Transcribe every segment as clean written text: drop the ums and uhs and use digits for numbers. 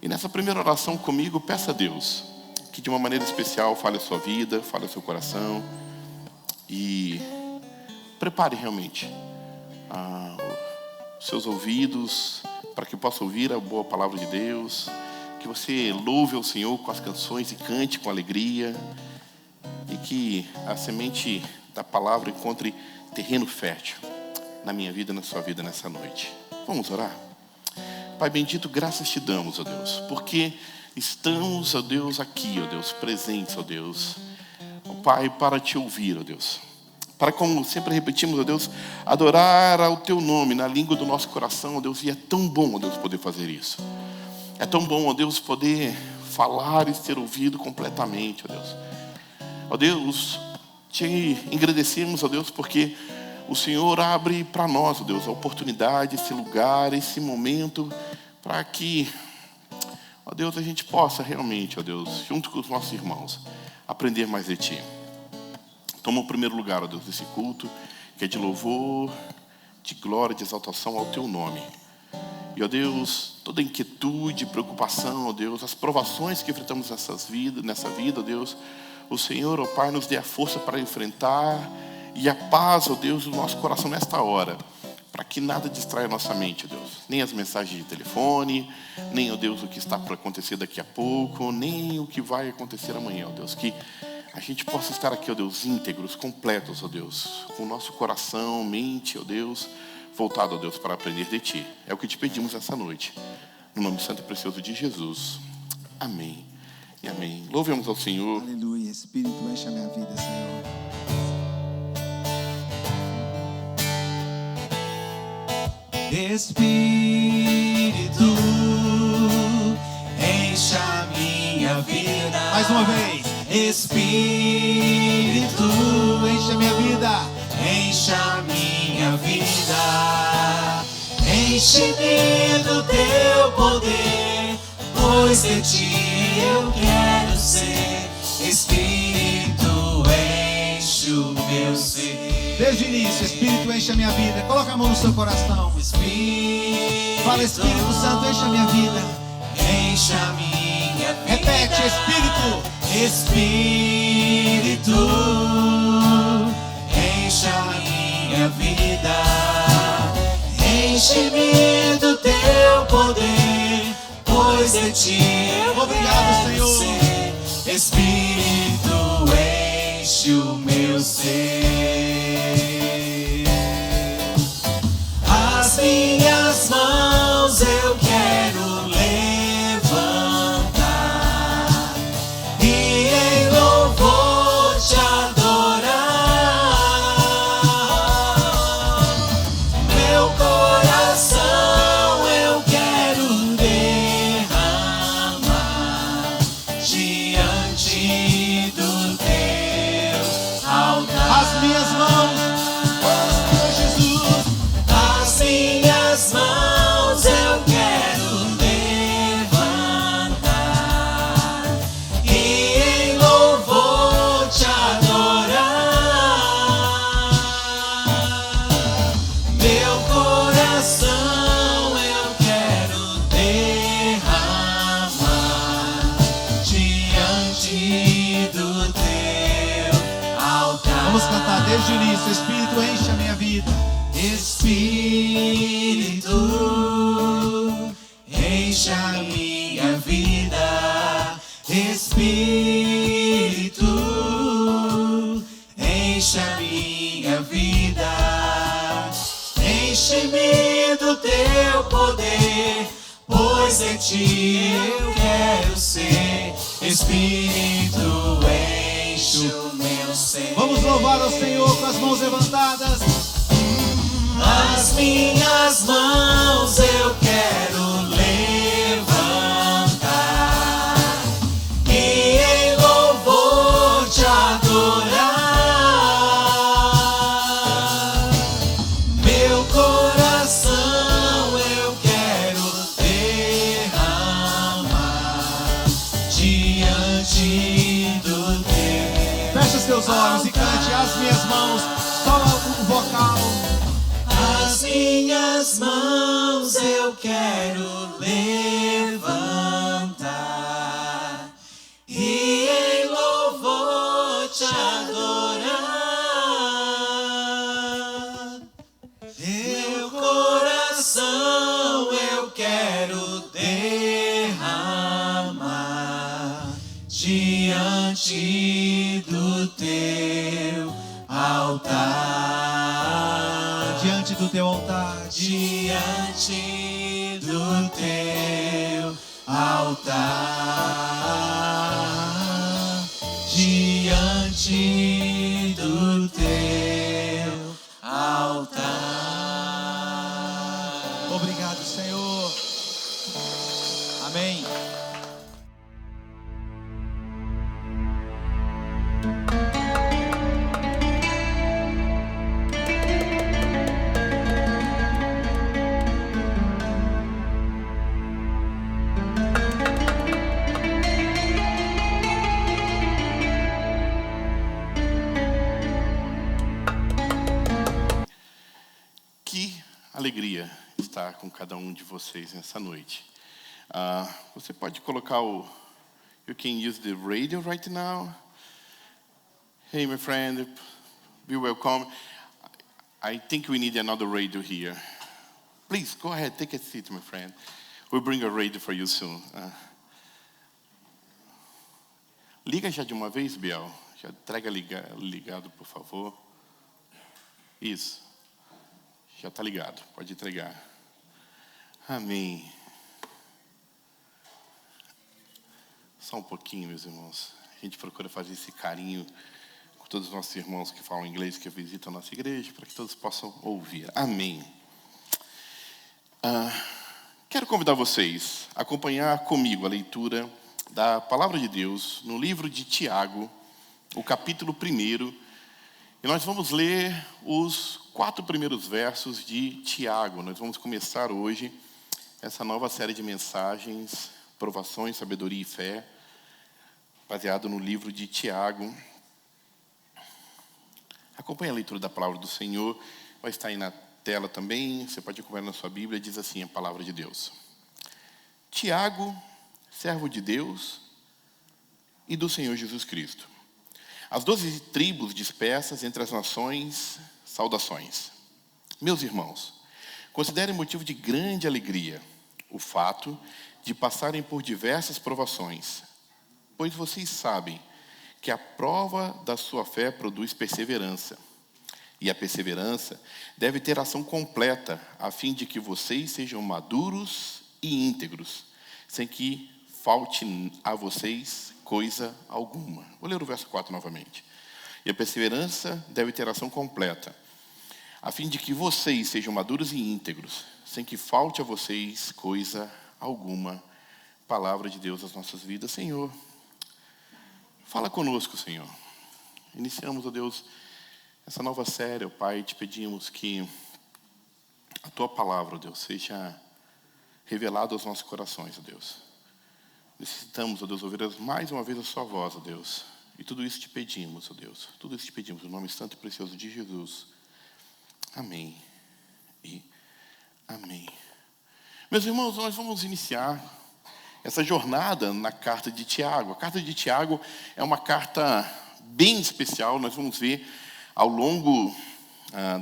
E nessa primeira oração comigo, peça a Deus que de uma maneira especial fale a sua vida, fale o seu coração e prepare realmente os seus ouvidos para que possa ouvir a boa palavra de Deus, que você louve ao Senhor com as canções e cante com alegria, e que a semente da palavra encontre terreno fértil na minha vida e na sua vida nessa noite. Vamos orar? Pai bendito, graças te damos, ó Deus, porque estamos, ó Deus, aqui, ó Deus, presentes, ó Deus, ó Pai, para te ouvir, ó Deus, para, como sempre repetimos, ó Deus, adorar ao teu nome na língua do nosso coração, ó Deus, e é tão bom, ó Deus, poder fazer isso. É tão bom, ó Deus, poder falar e ser ouvido completamente, ó Deus. Ó Deus, te agradecemos, ó Deus, porque o Senhor abre para nós, ó Deus, a oportunidade, esse lugar, esse momento, para que, ó Deus, a gente possa realmente, ó Deus, junto com os nossos irmãos, aprender mais de Ti. Toma o primeiro lugar, ó Deus, desse culto, que é de louvor, de glória, de exaltação ao Teu nome. E, ó Deus, toda inquietude, preocupação, ó Deus, as provações que enfrentamos nessa vida, ó Deus, o Senhor, ó Pai, nos dê a força para enfrentar e a paz, ó Deus, do nosso coração nesta hora, para que nada distraia a nossa mente, ó Deus. Nem as mensagens de telefone, nem, ó Deus, o que está para acontecer daqui a pouco, nem o que vai acontecer amanhã, ó Deus. Que a gente possa estar aqui, ó Deus, íntegros, completos, ó Deus, com o nosso coração, mente, ó Deus, voltado, ó Deus, para aprender de Ti. É o que te pedimos essa noite. No nome santo e precioso de Jesus. Amém e amém. Louvemos ao Senhor. Aleluia. Espírito, enche a minha vida, Senhor. Espírito, enche a minha vida. Mais uma vez. Espírito, enche a minha vida. Enche a minha vida. Enche-me do Teu poder, pois de Ti eu quero ser. Espírito, enche o meu ser. Desde o início, Espírito, enche a minha vida. Coloca a mão no seu coração. Espírito, fala, Espírito Santo, enche a minha vida. Enche a minha vida. Repete, Espírito. Espírito, enche a minha vida. Enche-me do Teu poder, pois de Ti eu quero Senhor. Ser. Espírito, enche o meu ser. As minhas mãos eu quero levantar e em louvor te adorar. Meu coração eu quero derramar diante do Teu altar. As minhas mãos, oh Senhor Jesus, as minhas mãos eu quero levantar e em louvor te adorar. Meu coração eu quero derramar diante do Teu altar. Vamos cantar desde o início. Espírito, enche a minha vida. Espírito, enche a minha vida. Espírito, enche a minha vida. Enche-me do Teu poder, pois em Ti eu quero ser. Espírito, enche o meu ser. Vamos louvar ao Senhor com as mãos levantadas. As minhas mãos eu quero levantar e em louvor te adorar. Meu coração eu quero derramar diante do Teu. Feche os teus olhos e cante. As minhas mãos, só o vocal. As as minhas mãos eu quero levantar e em louvor te adorar. Meu coração eu quero derramar diante do teu altar. Diante do teu altar. Diante do teu altar. Diante do teu altar. Obrigado, Senhor. Amém. Que alegria estar com cada um de vocês nessa noite. Você pode colocar o... You can use the radio right now. Hey, my friend, be welcome. I think we need another radio here. Please, go ahead, take a seat, my friend. We'll bring a radio for you soon. Liga já de uma vez, Biel. Já entrega ligado, por favor. Isso. Já está ligado, pode entregar. Amém. Só um pouquinho, meus irmãos. A gente procura fazer esse carinho com todos os nossos irmãos que falam inglês, que visitam a nossa igreja, para que todos possam ouvir. Amém. Quero convidar vocês a acompanhar comigo a leitura da Palavra de Deus no livro de Tiago, o capítulo 1. E nós vamos ler os 4 primeiros versos de Tiago. Nós vamos começar hoje essa nova série de mensagens, provações, sabedoria e fé, baseado no livro de Tiago. Acompanhe a leitura da palavra do Senhor, vai estar aí na tela também, você pode acompanhar na sua Bíblia, diz assim a palavra de Deus. Tiago, servo de Deus e do Senhor Jesus Cristo. As 12 tribos dispersas entre as nações, saudações. Meus irmãos, considerem motivo de grande alegria o fato de passarem por diversas provações, pois vocês sabem que a prova da sua fé produz perseverança. E a perseverança deve ter ação completa, a fim de que vocês sejam maduros e íntegros, sem que falte a vocês coisa alguma. Vou ler o verso 4 novamente. E a perseverança deve ter ação completa, a fim de que vocês sejam maduros e íntegros, sem que falte a vocês coisa alguma. Palavra de Deus às nossas vidas. Senhor, fala conosco, Senhor. Iniciamos, ó Deus, essa nova série, ó Pai, te pedimos que a Tua palavra, ó Deus, seja revelada aos nossos corações, ó Deus. Necessitamos, ó Deus, ouvir mais uma vez a Sua voz, ó Deus. E tudo isso te pedimos, ó Deus. Tudo isso te pedimos, no nome santo e precioso de Jesus. Amém e amém. Meus irmãos, nós vamos iniciar essa jornada na carta de Tiago. A carta de Tiago é uma carta bem especial. Nós vamos ver ao longo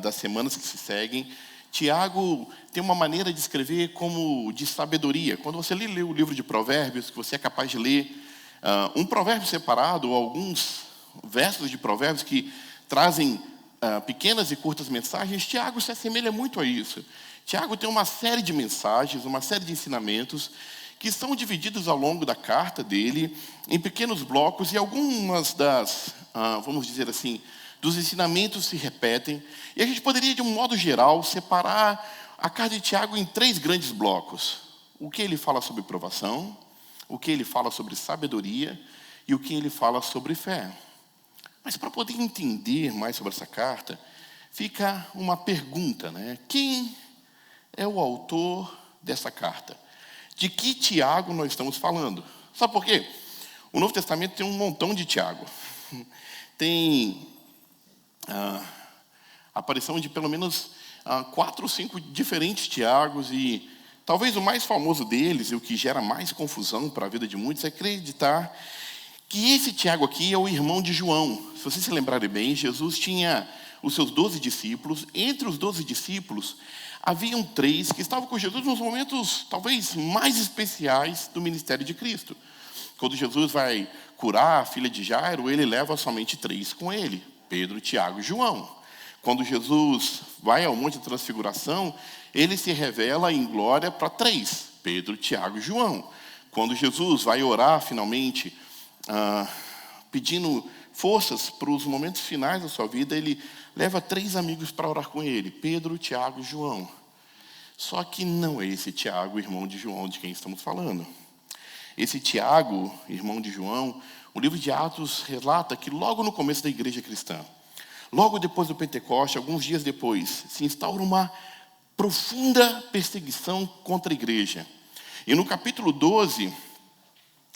das semanas que se seguem. Tiago tem uma maneira de escrever como de sabedoria. Quando você lê o livro de Provérbios, que você é capaz de ler um provérbio separado ou alguns versos de provérbios que trazem pequenas e curtas mensagens, Tiago se assemelha muito a isso. Tiago tem uma série de mensagens, uma série de ensinamentos que são divididos ao longo da carta dele em pequenos blocos, e algumas das, vamos dizer assim, dos ensinamentos se repetem. E a gente poderia, de um modo geral, separar a carta de Tiago em 3 grandes blocos. O que ele fala sobre provação, o que ele fala sobre sabedoria e o que ele fala sobre fé. Mas para poder entender mais sobre essa carta, fica uma pergunta, né? Quem é o autor dessa carta? De que Tiago nós estamos falando? Sabe por quê? O Novo Testamento tem um montão de Tiago. Tem a aparição de pelo menos 4 ou 5 diferentes Tiagos, e talvez o mais famoso deles, e o que gera mais confusão para a vida de muitos, é acreditar que esse Tiago aqui é o irmão de João. Se vocês se lembrarem bem, Jesus tinha os seus 12 discípulos. Entre os 12 discípulos, haviam 3 que estavam com Jesus nos momentos talvez mais especiais do ministério de Cristo. Quando Jesus vai curar a filha de Jairo, ele leva somente 3 com ele: Pedro, Tiago e João. Quando Jesus vai ao Monte da Transfiguração, ele se revela em glória para 3: Pedro, Tiago e João. Quando Jesus vai orar finalmente, pedindo forças para os momentos finais da sua vida, ele leva 3 amigos para orar com ele: Pedro, Tiago e João. Só que não é esse Tiago, irmão de João, de quem estamos falando. Esse Tiago, irmão de João, o livro de Atos relata que logo no começo da igreja cristã, logo depois do Pentecoste, alguns dias depois, se instaura uma profunda perseguição contra a igreja. E no capítulo 12,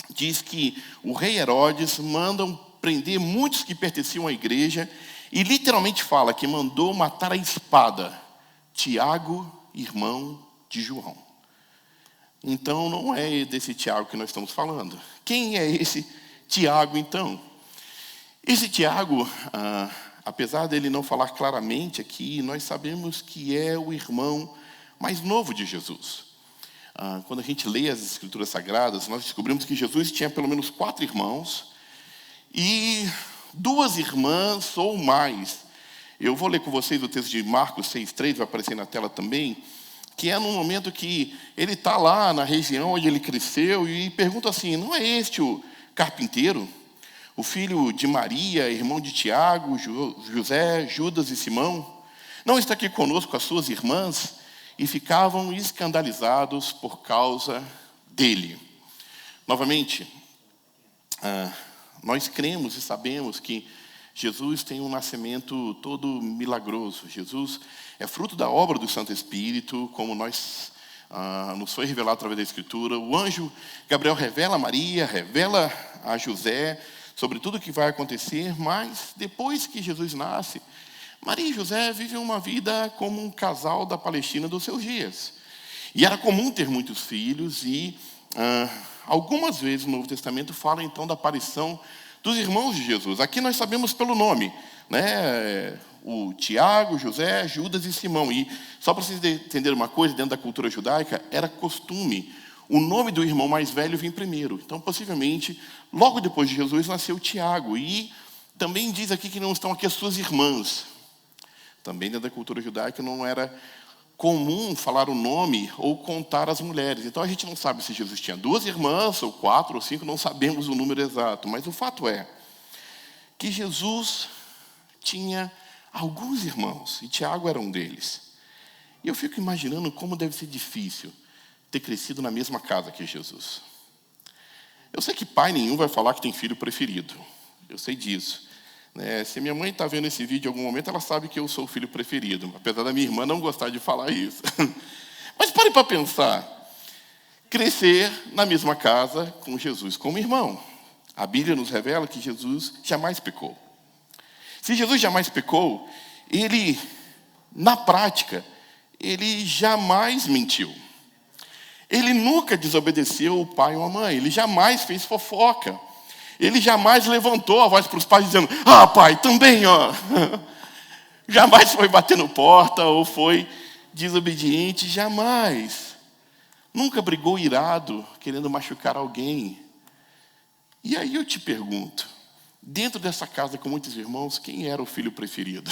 diz que o rei Herodes manda prender muitos que pertenciam à igreja, e literalmente fala que mandou matar à espada Tiago, irmão de João. Então não é desse Tiago que nós estamos falando. Quem é esse Tiago, então? Esse Tiago, apesar dele não falar claramente aqui, nós sabemos que é o irmão mais novo de Jesus. Quando a gente lê as Escrituras Sagradas, nós descobrimos que Jesus tinha pelo menos 4 irmãos e 2 irmãs ou mais. Eu vou ler com vocês o texto de Marcos 6,3, vai aparecer na tela também, que é num momento que ele está lá na região onde ele cresceu e pergunta assim: não é este o carpinteiro, o filho de Maria, irmão de Tiago, José, Judas e Simão? Não está aqui conosco as suas irmãs? E ficavam escandalizados por causa dele. Novamente, nós cremos e sabemos que Jesus tem um nascimento todo milagroso. Jesus é fruto da obra do Santo Espírito, como nos foi revelado através da Escritura. O anjo Gabriel revela a Maria, revela a José sobre tudo o que vai acontecer, mas depois que Jesus nasce, Maria e José vivem uma vida como um casal da Palestina dos seus dias. E era comum ter muitos filhos, e algumas vezes no Novo Testamento fala então da aparição dos irmãos de Jesus. Aqui nós sabemos pelo nome, né? O Tiago, José, Judas e Simão. E só para vocês entenderem uma coisa, dentro da cultura judaica, era costume o nome do irmão mais velho vir primeiro. Então, possivelmente, logo depois de Jesus, nasceu Tiago. E também diz aqui que não estão aqui as suas irmãs. Também dentro da cultura judaica não era comum falar o nome ou contar as mulheres. Então a gente não sabe se Jesus tinha 2 irmãs, ou 4, ou 5, não sabemos o número exato. Mas o fato é que Jesus tinha alguns irmãos, e Tiago era um deles. E eu fico imaginando como deve ser difícil ter crescido na mesma casa que Jesus. Eu sei que pai nenhum vai falar que tem filho preferido. Eu sei disso. Se minha mãe está vendo esse vídeo em algum momento, ela sabe que eu sou o filho preferido, apesar da minha irmã não gostar de falar isso. Mas pare para pensar. Crescer na mesma casa com Jesus como irmão. A Bíblia nos revela que Jesus jamais pecou. Se Jesus jamais pecou, ele, na prática, ele jamais mentiu. Ele nunca desobedeceu o pai ou a mãe. Ele jamais fez fofoca. Ele jamais levantou a voz para os pais dizendo: pai, também, ó. Jamais foi batendo porta ou foi desobediente, jamais. Nunca brigou irado, querendo machucar alguém. E aí eu te pergunto, dentro dessa casa com muitos irmãos, quem era o filho preferido?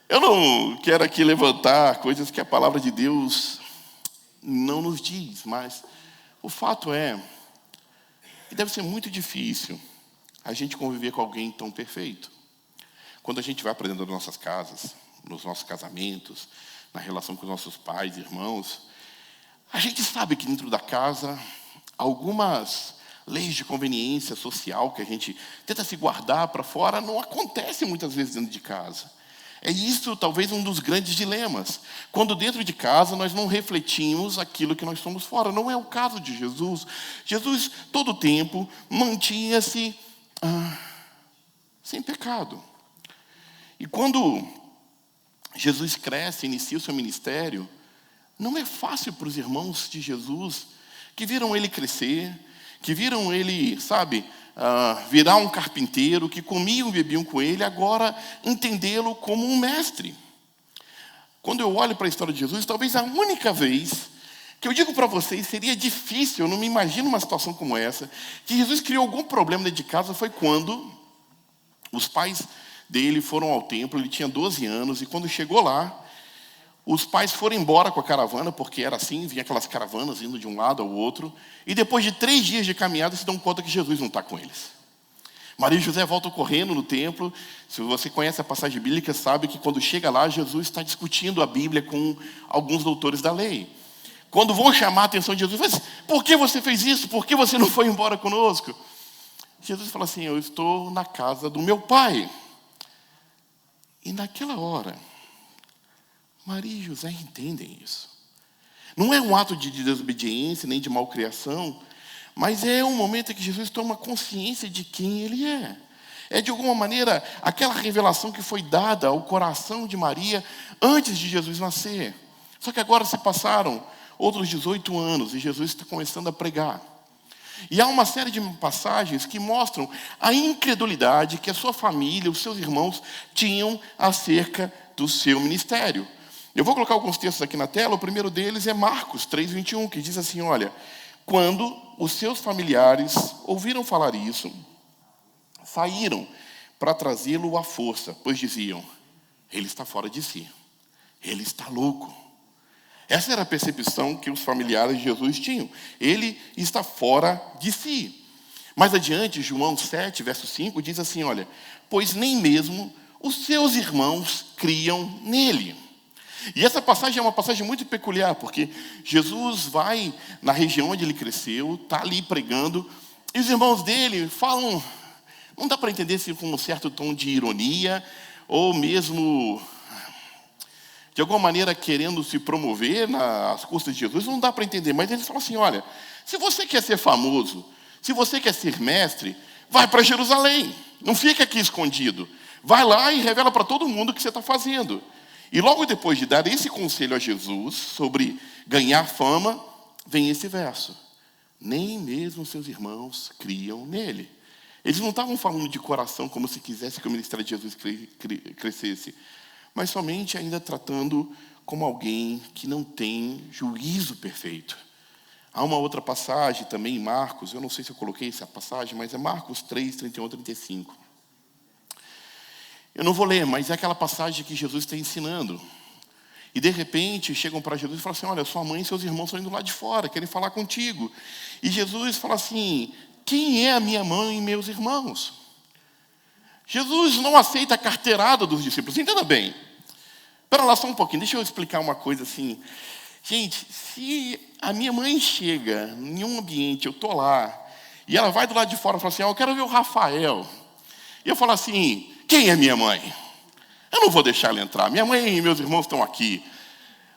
Eu não quero aqui levantar coisas que a palavra de Deus não nos diz, mas o fato é que deve ser muito difícil a gente conviver com alguém tão perfeito. Quando a gente vai para dentro das nossas casas, nos nossos casamentos, na relação com os nossos pais, irmãos, a gente sabe que dentro da casa, algumas leis de conveniência social que a gente tenta se guardar para fora não acontecem muitas vezes dentro de casa. É isso talvez um dos grandes dilemas. Quando dentro de casa nós não refletimos aquilo que nós somos fora. Não é o caso de Jesus. Jesus, todo o tempo, mantinha-se sem pecado. E quando Jesus cresce, inicia o seu ministério, não é fácil para os irmãos de Jesus, que viram ele crescer, que viram ele, virar um carpinteiro, que comiam e bebiam com ele, agora entendê-lo como um mestre. Quando eu olho para a história de Jesus, talvez a única vez que eu digo para vocês, seria difícil, eu não me imagino uma situação como essa, que Jesus criou algum problema dentro de casa, foi quando os pais dele foram ao templo, ele tinha 12 anos, e quando chegou lá, os pais foram embora com a caravana, porque era assim, vinha aquelas caravanas indo de um lado ao outro, e depois de 3 dias de caminhada, se dão conta que Jesus não está com eles. Maria e José voltam correndo no templo. Se você conhece a passagem bíblica, sabe que quando chega lá, Jesus está discutindo a Bíblia com alguns doutores da lei. Quando vão chamar a atenção de Jesus, mas por que você fez isso? Por que você não foi embora conosco? Jesus fala assim, eu estou na casa do meu pai. E naquela hora, Maria e José entendem isso. Não é um ato de desobediência, nem de malcriação, mas é um momento em que Jesus toma consciência de quem ele é. É, de alguma maneira, aquela revelação que foi dada ao coração de Maria antes de Jesus nascer. Só que agora se passaram outros 18 anos e Jesus está começando a pregar. E há uma série de passagens que mostram a incredulidade que a sua família, os seus irmãos, tinham acerca do seu ministério. Eu vou colocar alguns textos aqui na tela. O primeiro deles é Marcos 3:21, que diz assim, olha, quando os seus familiares ouviram falar isso, saíram para trazê-lo à força, pois diziam, ele está fora de si, ele está louco. Essa era a percepção que os familiares de Jesus tinham. Ele está fora de si. Mais adiante, João 7, verso 5, diz assim, olha, pois nem mesmo os seus irmãos criam nele. E essa passagem é uma passagem muito peculiar, porque Jesus vai na região onde ele cresceu, está ali pregando, e os irmãos dele falam, não dá para entender se com um certo tom de ironia, ou mesmo, de alguma maneira, querendo se promover nas custas de Jesus, não dá para entender, mas eles falam assim, olha, se você quer ser famoso, se você quer ser mestre, vai para Jerusalém, não fica aqui escondido, vai lá e revela para todo mundo o que você está fazendo. E logo depois de dar esse conselho a Jesus sobre ganhar fama, vem esse verso. Nem mesmo seus irmãos criam nele. Eles não estavam falando de coração como se quisesse que o ministério de Jesus crescesse, mas somente ainda tratando como alguém que não tem juízo perfeito. Há uma outra passagem também em Marcos, eu não sei se eu coloquei essa passagem, mas é Marcos 3, 31, 35. Eu não vou ler, mas é aquela passagem que Jesus está ensinando. E de repente chegam para Jesus e falam assim, olha, sua mãe e seus irmãos estão indo lá de fora, querem falar contigo. E Jesus fala assim, quem é a minha mãe e meus irmãos? Jesus não aceita a carteirada dos discípulos, entenda bem. Espera lá só um pouquinho, deixa eu explicar uma coisa assim. Gente, se a minha mãe chega em um ambiente, eu estou lá, e ela vai do lado de fora e fala assim, eu quero ver o Rafael. E eu falo assim, quem é minha mãe? Eu não vou deixar ela entrar. Minha mãe e meus irmãos estão aqui.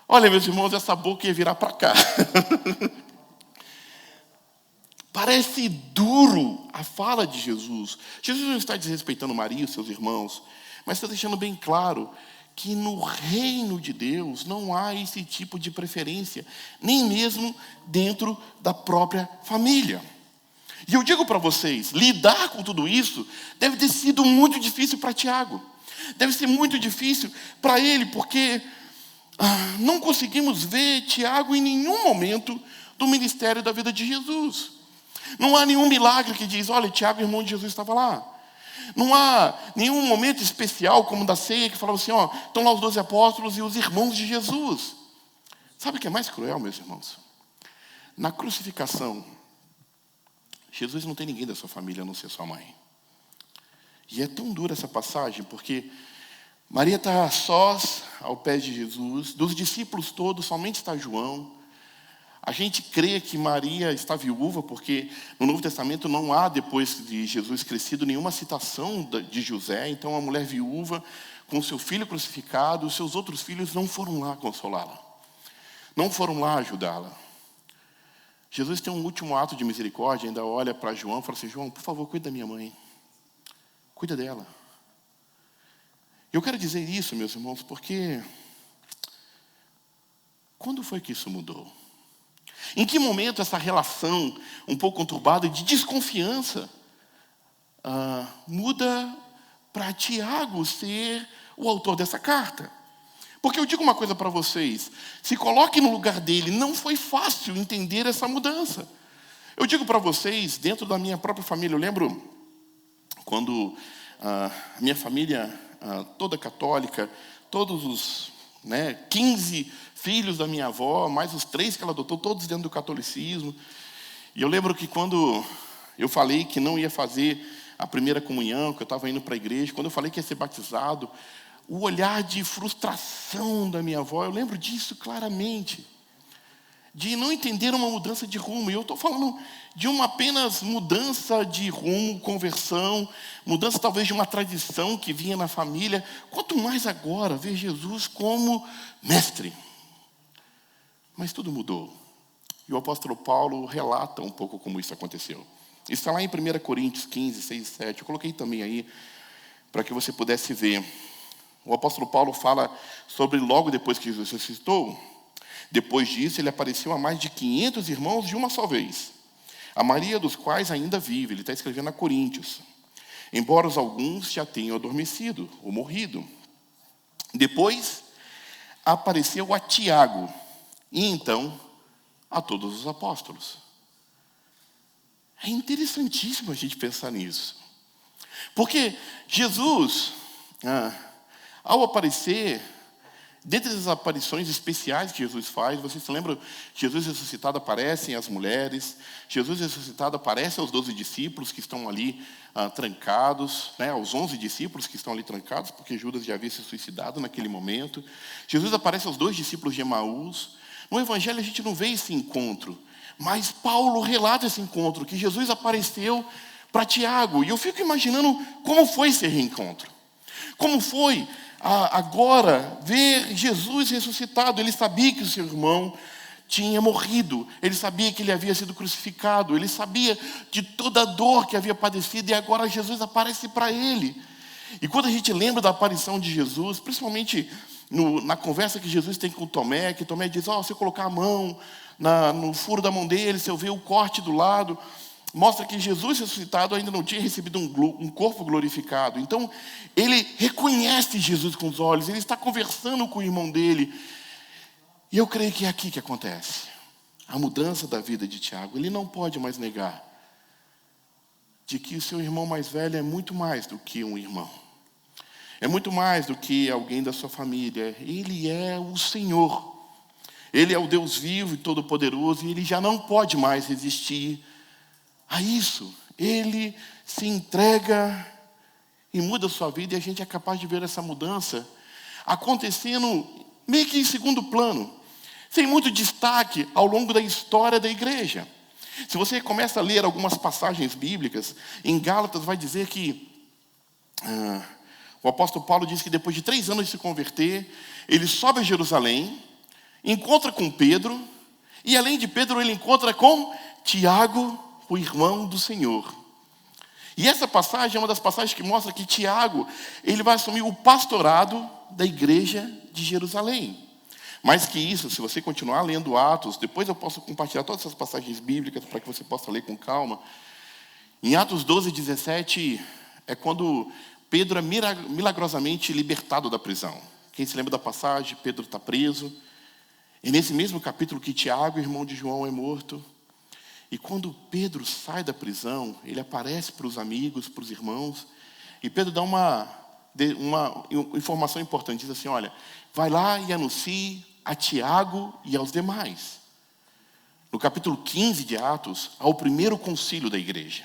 Olha, meus irmãos, essa boca ia virar para cá. Parece duro a fala de Jesus. Jesus não está desrespeitando Maria e seus irmãos, mas está deixando bem claro que no reino de Deus não há esse tipo de preferência, nem mesmo dentro da própria família. E eu digo para vocês, lidar com tudo isso deve ter sido muito difícil para Tiago. Deve ser muito difícil para ele, porque não conseguimos ver Tiago em nenhum momento do ministério da vida de Jesus. Não há nenhum milagre que diz, olha, Tiago, irmão de Jesus, estava lá. Não há nenhum momento especial, como da ceia, que falava assim, ó, estão lá os 12 apóstolos e os irmãos de Jesus. Sabe o que é mais cruel, meus irmãos? Na crucificação, Jesus não tem ninguém da sua família a não ser sua mãe. E é tão dura essa passagem, porque Maria está sós ao pé de Jesus, dos discípulos todos, somente está João. A gente crê que Maria está viúva, porque no Novo Testamento não há, depois de Jesus crescido, nenhuma citação de José. Então, a mulher viúva, com seu filho crucificado, os seus outros filhos não foram lá consolá-la. Não foram lá ajudá-la. Jesus tem um último ato de misericórdia, ainda olha para João e fala assim, João, por favor, cuida da minha mãe. Cuida dela. Eu quero dizer isso, meus irmãos, porque quando foi que isso mudou? Em que momento essa relação um pouco conturbada de desconfiança muda para Tiago ser o autor dessa carta? Porque eu digo uma coisa para vocês, se coloque no lugar dele, não foi fácil entender essa mudança. Eu digo para vocês, dentro da minha própria família, eu lembro quando a minha família toda católica, todos os 15 filhos da minha avó, mais os 3 que ela adotou, todos dentro do catolicismo. E eu lembro que quando eu falei que não ia fazer a primeira comunhão, que eu estava indo para a igreja, quando eu falei que ia ser batizado, o olhar de frustração da minha avó, eu lembro disso claramente. De não entender uma mudança de rumo. E eu estou falando de uma apenas mudança de rumo, conversão, mudança talvez de uma tradição que vinha na família. Quanto mais agora ver Jesus como mestre. Mas tudo mudou. E o apóstolo Paulo relata um pouco como isso aconteceu. Isso está lá em 1 Coríntios 15, 6 e 7. Eu coloquei também aí para que você pudesse ver. O apóstolo Paulo fala sobre logo depois que Jesus ressuscitou. Depois disso, ele apareceu a mais de 500 irmãos de uma só vez, a maioria dos quais ainda vive. Ele está escrevendo a Coríntios. Embora alguns já tenham adormecido ou morrido. Depois, apareceu a Tiago, e então a todos os apóstolos. É interessantíssimo a gente pensar nisso. Porque Jesus, ao aparecer, dentre as aparições especiais que Jesus faz, vocês se lembram, Jesus ressuscitado aparecem às mulheres, Jesus ressuscitado aparece aos 12 discípulos que estão ali trancados, aos 11 discípulos que estão ali trancados, porque Judas já havia se suicidado naquele momento. Jesus aparece aos 2 discípulos de Emaús. No Evangelho a gente não vê esse encontro, mas Paulo relata esse encontro, que Jesus apareceu para Tiago. E eu fico imaginando como foi esse reencontro. Como foi agora ver Jesus ressuscitado. Ele sabia que o seu irmão tinha morrido. Ele sabia que ele havia sido crucificado. Ele sabia de toda a dor que havia padecido. E agora Jesus aparece para ele. E quando a gente lembra da aparição de Jesus, principalmente na conversa que Jesus tem com Tomé, que Tomé diz, se eu colocar a mão no furo da mão dele, se eu ver o corte do lado, mostra que Jesus ressuscitado ainda não tinha recebido um corpo glorificado. Então, ele reconhece Jesus com os olhos, ele está conversando com o irmão dele. E eu creio que é aqui que acontece a mudança da vida de Tiago. Ele não pode mais negar de que o seu irmão mais velho é muito mais do que um irmão. É muito mais do que alguém da sua família. Ele é o Senhor. Ele é o Deus vivo e todo-poderoso, e ele já não pode mais resistir a isso. Ele se entrega e muda a sua vida, e a gente é capaz de ver essa mudança acontecendo meio que em segundo plano, sem muito destaque ao longo da história da igreja. Se você começa a ler algumas passagens bíblicas, em Gálatas vai dizer que o apóstolo Paulo diz que depois de 3 anos de se converter, ele sobe a Jerusalém, encontra com Pedro, e além de Pedro ele encontra com Tiago, o irmão do Senhor. E essa passagem é uma das passagens que mostra que Tiago, ele vai assumir o pastorado da igreja de Jerusalém. Mais que isso, se você continuar lendo Atos, depois eu posso compartilhar todas essas passagens bíblicas para que você possa ler com calma. Em Atos 12, 17, é quando Pedro é milagrosamente libertado da prisão. Quem se lembra da passagem? Pedro está preso. E nesse mesmo capítulo que Tiago, irmão de João, é morto. E quando Pedro sai da prisão, ele aparece para os amigos, para os irmãos. E Pedro dá uma informação importante. Diz assim, olha, vai lá e anuncie a Tiago e aos demais. No capítulo 15 de Atos, há o primeiro concílio da igreja.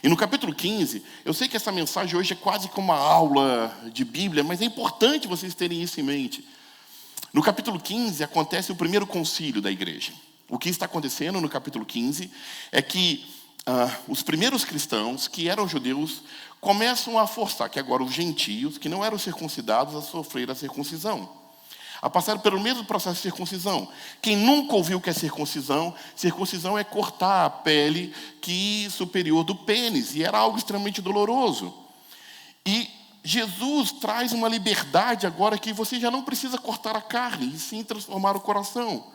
E no capítulo 15, eu sei que essa mensagem hoje é quase como uma aula de Bíblia, mas é importante vocês terem isso em mente. No capítulo 15, acontece o primeiro concílio da igreja. O que está acontecendo no capítulo 15 é que os primeiros cristãos, que eram judeus, começam a forçar que agora os gentios, que não eram circuncidados, a sofrer a circuncisão. A passar pelo mesmo processo de circuncisão. Quem nunca ouviu o que é circuncisão? Circuncisão é cortar a pele superior do pênis. E era algo extremamente doloroso. E Jesus traz uma liberdade agora que você já não precisa cortar a carne, e sim transformar o coração.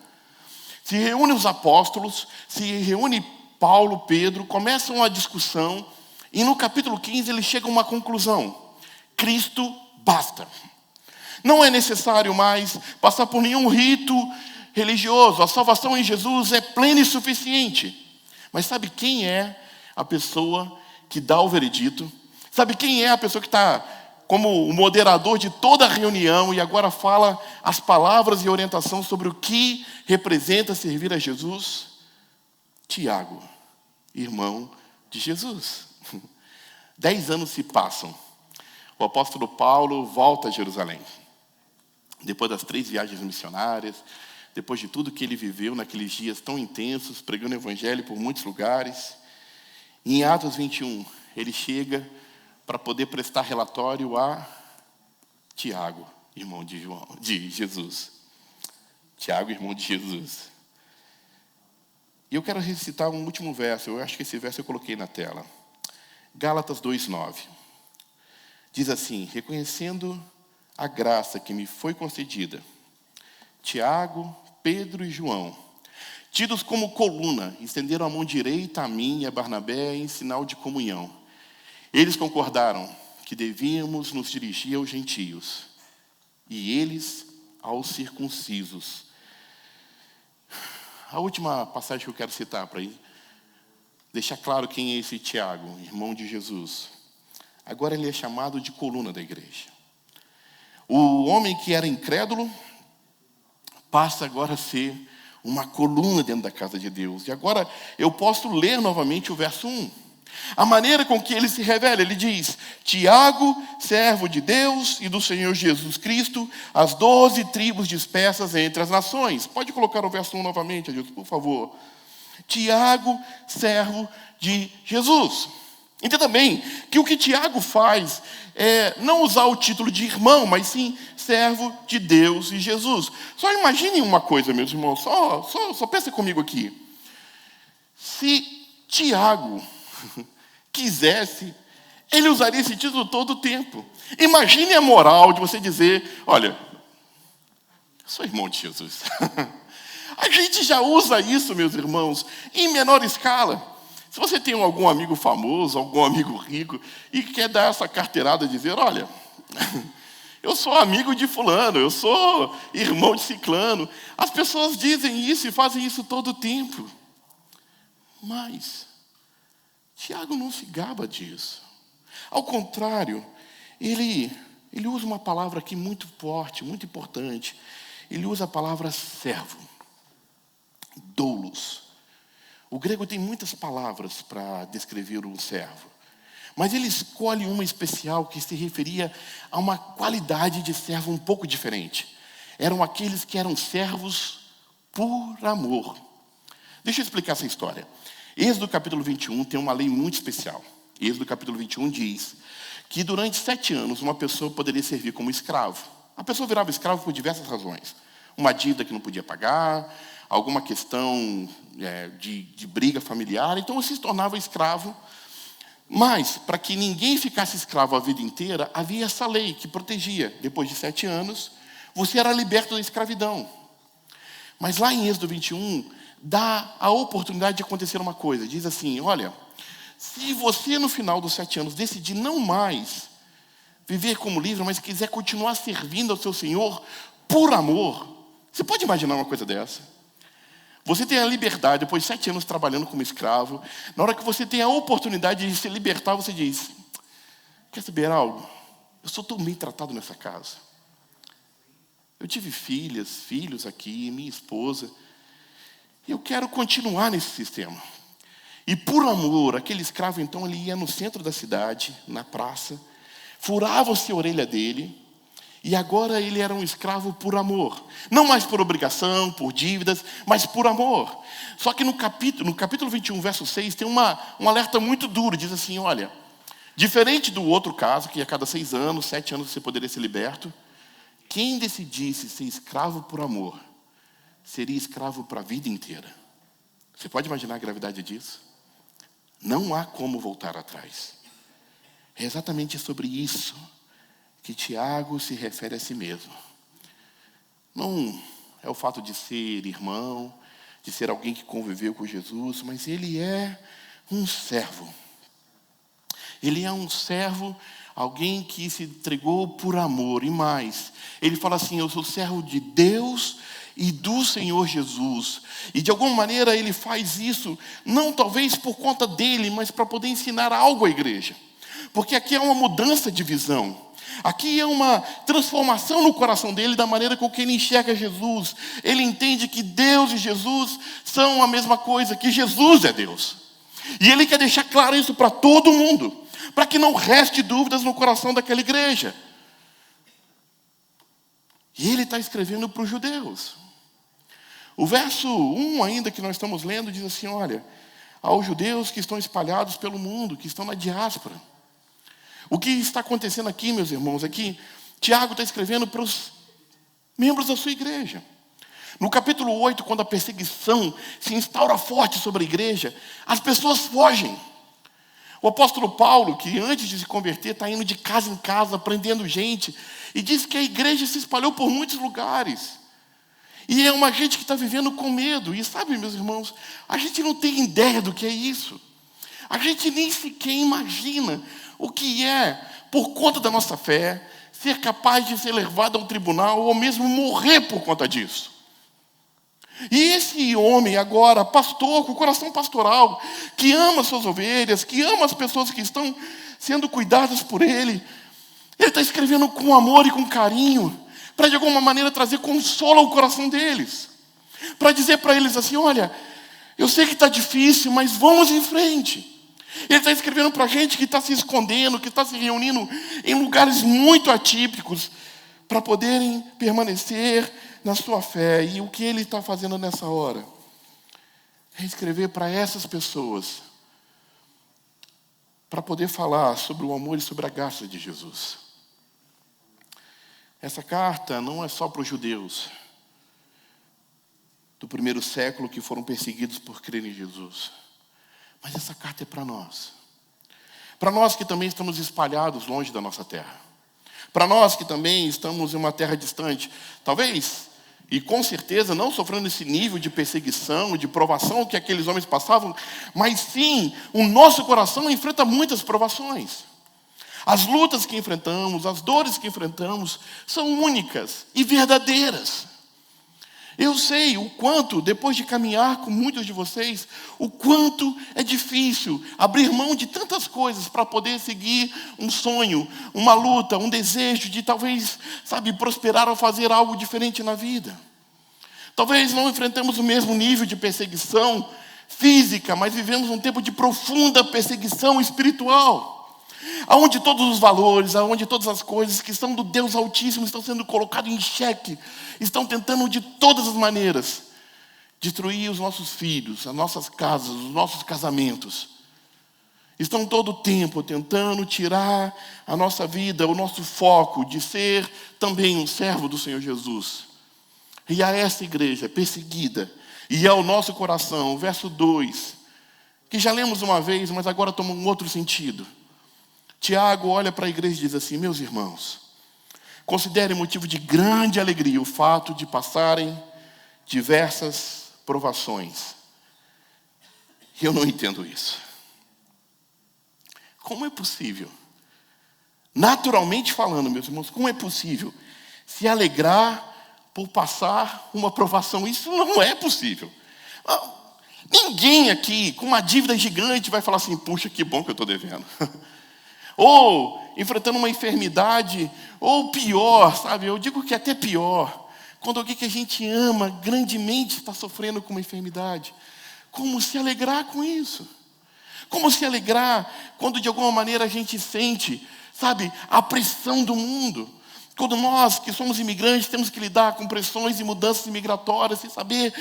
Se reúne os apóstolos, se reúne Paulo, Pedro, começam uma discussão, e no capítulo 15 ele chega a uma conclusão: Cristo basta. Não é necessário mais passar por nenhum rito religioso. A salvação em Jesus é plena e suficiente. Mas sabe quem é a pessoa que dá o veredito? Sabe quem é a pessoa que está como o moderador de toda a reunião e agora fala as palavras e orientação sobre o que representa servir a Jesus? Tiago, irmão de Jesus. 10 anos se passam. O apóstolo Paulo volta a Jerusalém. Depois das 3 viagens missionárias, depois de tudo que ele viveu naqueles dias tão intensos, pregando o evangelho por muitos lugares, em Atos 21, ele chega para poder prestar relatório a Tiago, irmão de Jesus. Tiago, irmão de Jesus. E eu quero recitar um último verso, eu acho que esse verso eu coloquei na tela. Gálatas 2:9. Diz assim: reconhecendo a graça que me foi concedida, Tiago, Pedro e João, tidos como coluna, estenderam a mão direita a mim e a Barnabé em sinal de comunhão. Eles concordaram que devíamos nos dirigir aos gentios e eles aos circuncisos. A última passagem que eu quero citar para deixar claro quem é esse Tiago, irmão de Jesus. Agora ele é chamado de coluna da igreja. O homem que era incrédulo passa agora a ser uma coluna dentro da casa de Deus. E agora eu posso ler novamente o verso 1. A maneira com que ele se revela, ele diz: Tiago, servo de Deus e do Senhor Jesus Cristo, as 12 tribos dispersas entre as nações. Pode colocar o verso 1 novamente, Adilson, por favor. Tiago, servo de Jesus. Entenda bem que o que Tiago faz é não usar o título de irmão, mas sim servo de Deus e Jesus. Só imaginem uma coisa, meus irmãos, só pensa comigo aqui. Se Tiago quisesse, ele usaria esse título todo o tempo. Imagine a moral de você dizer: olha, eu sou irmão de Jesus. A gente já usa isso, meus irmãos, em menor escala. Se você tem algum amigo famoso, algum amigo rico, e quer dar essa carteirada e dizer: olha, eu sou amigo de fulano, eu sou irmão de ciclano. As pessoas dizem isso e fazem isso todo o tempo. Mas Tiago não se gaba disso. Ao contrário, ele usa uma palavra aqui muito forte, muito importante. Ele usa a palavra servo. Doulos. O grego tem muitas palavras para descrever um servo. Mas ele escolhe uma especial que se referia a uma qualidade de servo um pouco diferente. Eram aqueles que eram servos por amor. Deixa eu explicar essa história. Êxodo capítulo 21 tem uma lei muito especial. Êxodo capítulo 21 diz que durante 7 anos uma pessoa poderia servir como escravo. A pessoa virava escravo por diversas razões. Uma dívida que não podia pagar, alguma questão de briga familiar, então se tornava escravo. Mas, para que ninguém ficasse escravo a vida inteira, havia essa lei que protegia. Depois de 7 anos, você era liberto da escravidão. Mas lá em Êxodo 21, dá a oportunidade de acontecer uma coisa. Diz assim: olha, se você no final dos 7 anos decidir não mais viver como livre, mas quiser continuar servindo ao seu Senhor por amor, você pode imaginar uma coisa dessa? Você tem a liberdade, depois de 7 anos trabalhando como escravo, na hora que você tem a oportunidade de se libertar, você diz: quer saber algo? Eu sou tão bem tratado nessa casa. Eu tive filhos aqui, minha esposa. Eu quero continuar nesse sistema. E por amor, aquele escravo então, ele ia no centro da cidade, na praça, furava-se a orelha dele, e agora ele era um escravo por amor. Não mais por obrigação, por dívidas, mas por amor. Só que no capítulo 21, verso 6, tem um alerta muito duro. Diz assim: olha, diferente do outro caso, que a cada 6 anos, 7 anos você poderia ser liberto, quem decidisse ser escravo por amor, seria escravo para a vida inteira. Você pode imaginar a gravidade disso? Não há como voltar atrás. É exatamente sobre isso que Tiago se refere a si mesmo. Não é o fato de ser irmão, de ser alguém que conviveu com Jesus, mas ele é um servo. Ele é um servo, alguém que se entregou por amor. E mais, ele fala assim: eu sou servo de Deus e do Senhor Jesus. E de alguma maneira ele faz isso, não talvez por conta dele, mas para poder ensinar algo à igreja. Porque aqui é uma mudança de visão. Aqui é uma transformação no coração dele, da maneira com que ele enxerga Jesus. Ele entende que Deus e Jesus são a mesma coisa, que Jesus é Deus. E ele quer deixar claro isso para todo mundo, para que não reste dúvidas no coração daquela igreja. E ele está escrevendo para os judeus. O verso 1 ainda que nós estamos lendo diz assim: olha, aos judeus que estão espalhados pelo mundo, que estão na diáspora. O que está acontecendo aqui, meus irmãos, é que Tiago está escrevendo para os membros da sua igreja. No capítulo 8, quando a perseguição se instaura forte sobre a igreja, as pessoas fogem. O apóstolo Paulo, que antes de se converter, está indo de casa em casa, prendendo gente, e diz que a igreja se espalhou por muitos lugares. E é uma gente que está vivendo com medo. E sabe, meus irmãos, a gente não tem ideia do que é isso. A gente nem sequer imagina o que é, por conta da nossa fé, ser capaz de ser levado a um tribunal ou mesmo morrer por conta disso. E esse homem agora, pastor, com o coração pastoral, que ama suas ovelhas, que ama as pessoas que estão sendo cuidadas por ele, ele está escrevendo com amor e com carinho, para de alguma maneira trazer consolo ao coração deles. Para dizer para eles assim: olha, eu sei que está difícil, mas vamos em frente. Ele está escrevendo para gente que está se escondendo, que está se reunindo em lugares muito atípicos, para poderem permanecer na sua fé. E o que ele está fazendo nessa hora? É escrever para essas pessoas, para poder falar sobre o amor e sobre a graça de Jesus. Essa carta não é só para os judeus do primeiro século que foram perseguidos por crer em Jesus. Mas essa carta é para nós. Para nós que também estamos espalhados longe da nossa terra. Para nós que também estamos em uma terra distante. Talvez, e com certeza, não sofrendo esse nível de perseguição, de provação que aqueles homens passavam, mas sim, o nosso coração enfrenta muitas provações. As lutas que enfrentamos, as dores que enfrentamos, são únicas e verdadeiras. Eu sei o quanto, depois de caminhar com muitos de vocês, o quanto é difícil abrir mão de tantas coisas para poder seguir um sonho, uma luta, um desejo de talvez, prosperar ou fazer algo diferente na vida. Talvez não enfrentemos o mesmo nível de perseguição física, mas vivemos um tempo de profunda perseguição espiritual. Aonde todos os valores, aonde todas as coisas que são do Deus Altíssimo estão sendo colocados em xeque, estão tentando de todas as maneiras destruir os nossos filhos, as nossas casas, os nossos casamentos. Estão todo o tempo tentando tirar a nossa vida, o nosso foco de ser também um servo do Senhor Jesus. E a essa igreja perseguida, e ao nosso coração, o verso 2, que já lemos uma vez, mas agora toma um outro sentido. Tiago olha para a igreja e diz assim: meus irmãos, considerem motivo de grande alegria o fato de passarem diversas provações. E eu não entendo isso. Como é possível? Naturalmente falando, meus irmãos, como é possível se alegrar por passar uma provação? Isso não é possível. Ninguém aqui com uma dívida gigante vai falar assim: puxa, que bom que eu estou devendo. Ou enfrentando uma enfermidade, ou pior, eu digo que até pior, quando alguém que a gente ama grandemente está sofrendo com uma enfermidade. Como se alegrar com isso? Como se alegrar quando de alguma maneira a gente sente, a pressão do mundo? Quando nós que somos imigrantes temos que lidar com pressões e mudanças migratórias, sem saber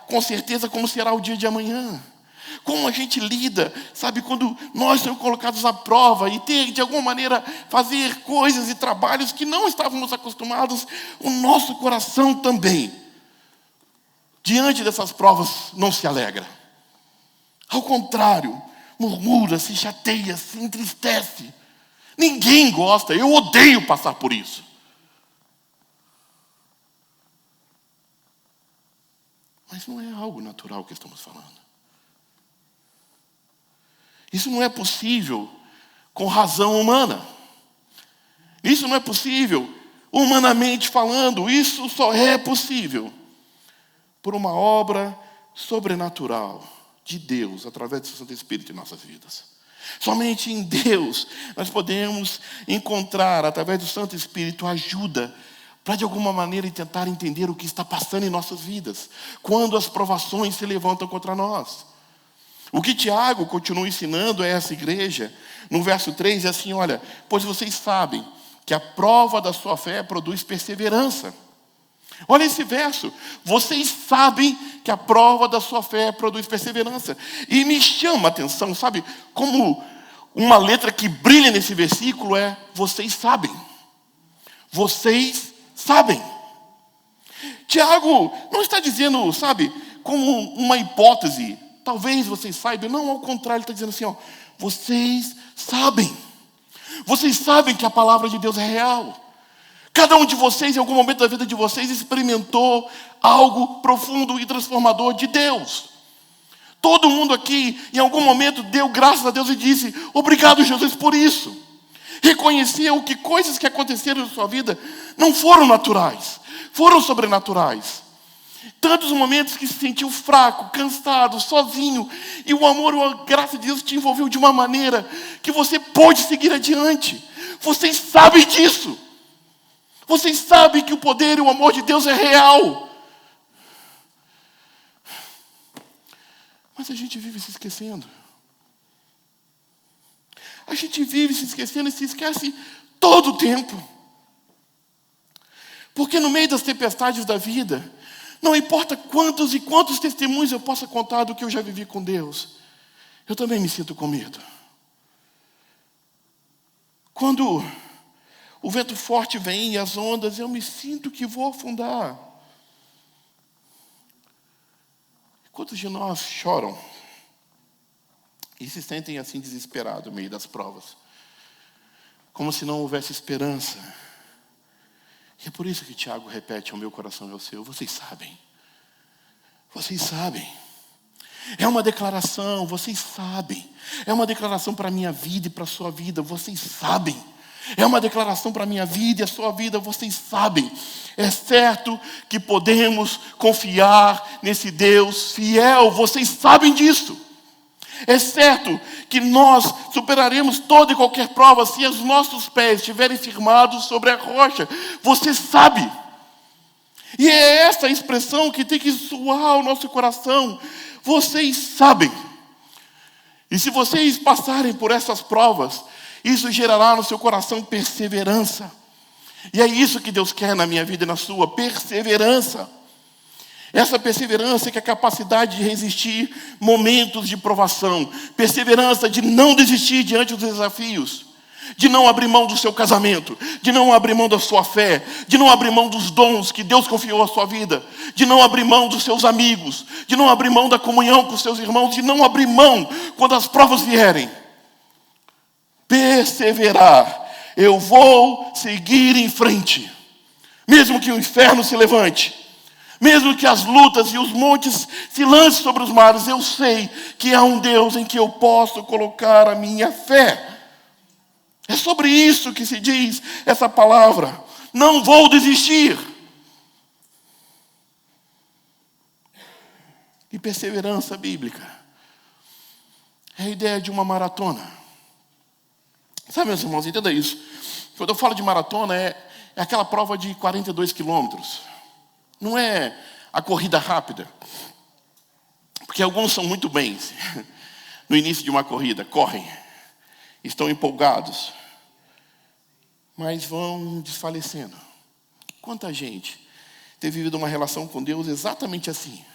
com certeza como será o dia de amanhã. Como a gente lida, quando nós somos colocados à prova e ter, de alguma maneira, fazer coisas e trabalhos que não estávamos acostumados, o nosso coração também, diante dessas provas, não se alegra. Ao contrário, murmura, se chateia, se entristece. Ninguém gosta, eu odeio passar por isso. Mas não é algo natural que estamos falando. Isso não é possível com razão humana. Isso não é possível humanamente falando. Isso só é possível por uma obra sobrenatural de Deus, através do seu Santo Espírito em nossas vidas. Somente em Deus nós podemos encontrar, através do Santo Espírito, ajuda para de alguma maneira tentar entender o que está passando em nossas vidas, quando as provações se levantam contra nós. O que Tiago continua ensinando a essa igreja, no verso 3, é assim: olha, pois vocês sabem que a prova da sua fé produz perseverança. Olha esse verso, vocês sabem que a prova da sua fé produz perseverança. E me chama a atenção, sabe, como uma letra que brilha nesse versículo é: vocês sabem. Vocês sabem. Tiago não está dizendo, sabe, como uma hipótese, talvez vocês saibam. Não, ao contrário, ele está dizendo assim, ó, vocês sabem. Vocês sabem que a palavra de Deus é real. Cada um de vocês, em algum momento da vida de vocês, experimentou algo profundo e transformador de Deus. Todo mundo aqui, em algum momento, deu graças a Deus e disse: obrigado, Jesus, por isso. Reconheceu que coisas que aconteceram na sua vida não foram naturais, foram sobrenaturais. Tantos momentos que se sentiu fraco, cansado, sozinho, e o amor e a graça de Deus te envolveu de uma maneira que você pôde seguir adiante. Vocês sabem disso. Vocês sabem que o poder e o amor de Deus é real. Mas a gente vive se esquecendo. A gente vive se esquecendo e se esquece todo o tempo. Porque no meio das tempestades da vida, não importa quantos e quantos testemunhos eu possa contar do que eu já vivi com Deus, eu também me sinto com medo. Quando o vento forte vem e as ondas, eu me sinto que vou afundar. Quantos de nós choram e se sentem assim desesperados no meio das provas, como se não houvesse esperança? E é por isso que Tiago repete ao meu coração e ao seu: vocês sabem. Vocês sabem. É uma declaração, vocês sabem. É uma declaração para a minha vida e para a sua vida, vocês sabem. É uma declaração para a minha vida e a sua vida, vocês sabem. É certo que podemos confiar nesse Deus fiel, vocês sabem disso. É certo que nós superaremos toda e qualquer prova se os nossos pés estiverem firmados sobre a rocha. Você sabe. E é essa expressão que tem que soar o nosso coração. Vocês sabem. E se vocês passarem por essas provas, isso gerará no seu coração perseverança. E é isso que Deus quer na minha vida e na sua, perseverança. Essa perseverança que é a capacidade de resistir momentos de provação. Perseverança de não desistir diante dos desafios. De não abrir mão do seu casamento. De não abrir mão da sua fé. De não abrir mão dos dons que Deus confiou à sua vida. De não abrir mão dos seus amigos. De não abrir mão da comunhão com os seus irmãos. De não abrir mão quando as provas vierem. Perseverar. Eu vou seguir em frente. Mesmo que o inferno se levante. Mesmo que as lutas e os montes se lancem sobre os mares, eu sei que há um Deus em que eu posso colocar a minha fé. É sobre isso que se diz essa palavra. Não vou desistir. E perseverança bíblica é a ideia de uma maratona. Sabe, meus irmãos, entenda isso. Quando eu falo de maratona, é aquela prova de 42 quilômetros. Não é a corrida rápida. Porque alguns são muito bens. No início de uma corrida, correm. Estão empolgados. Mas vão desfalecendo. Quanta gente tem vivido uma relação com Deus exatamente assim.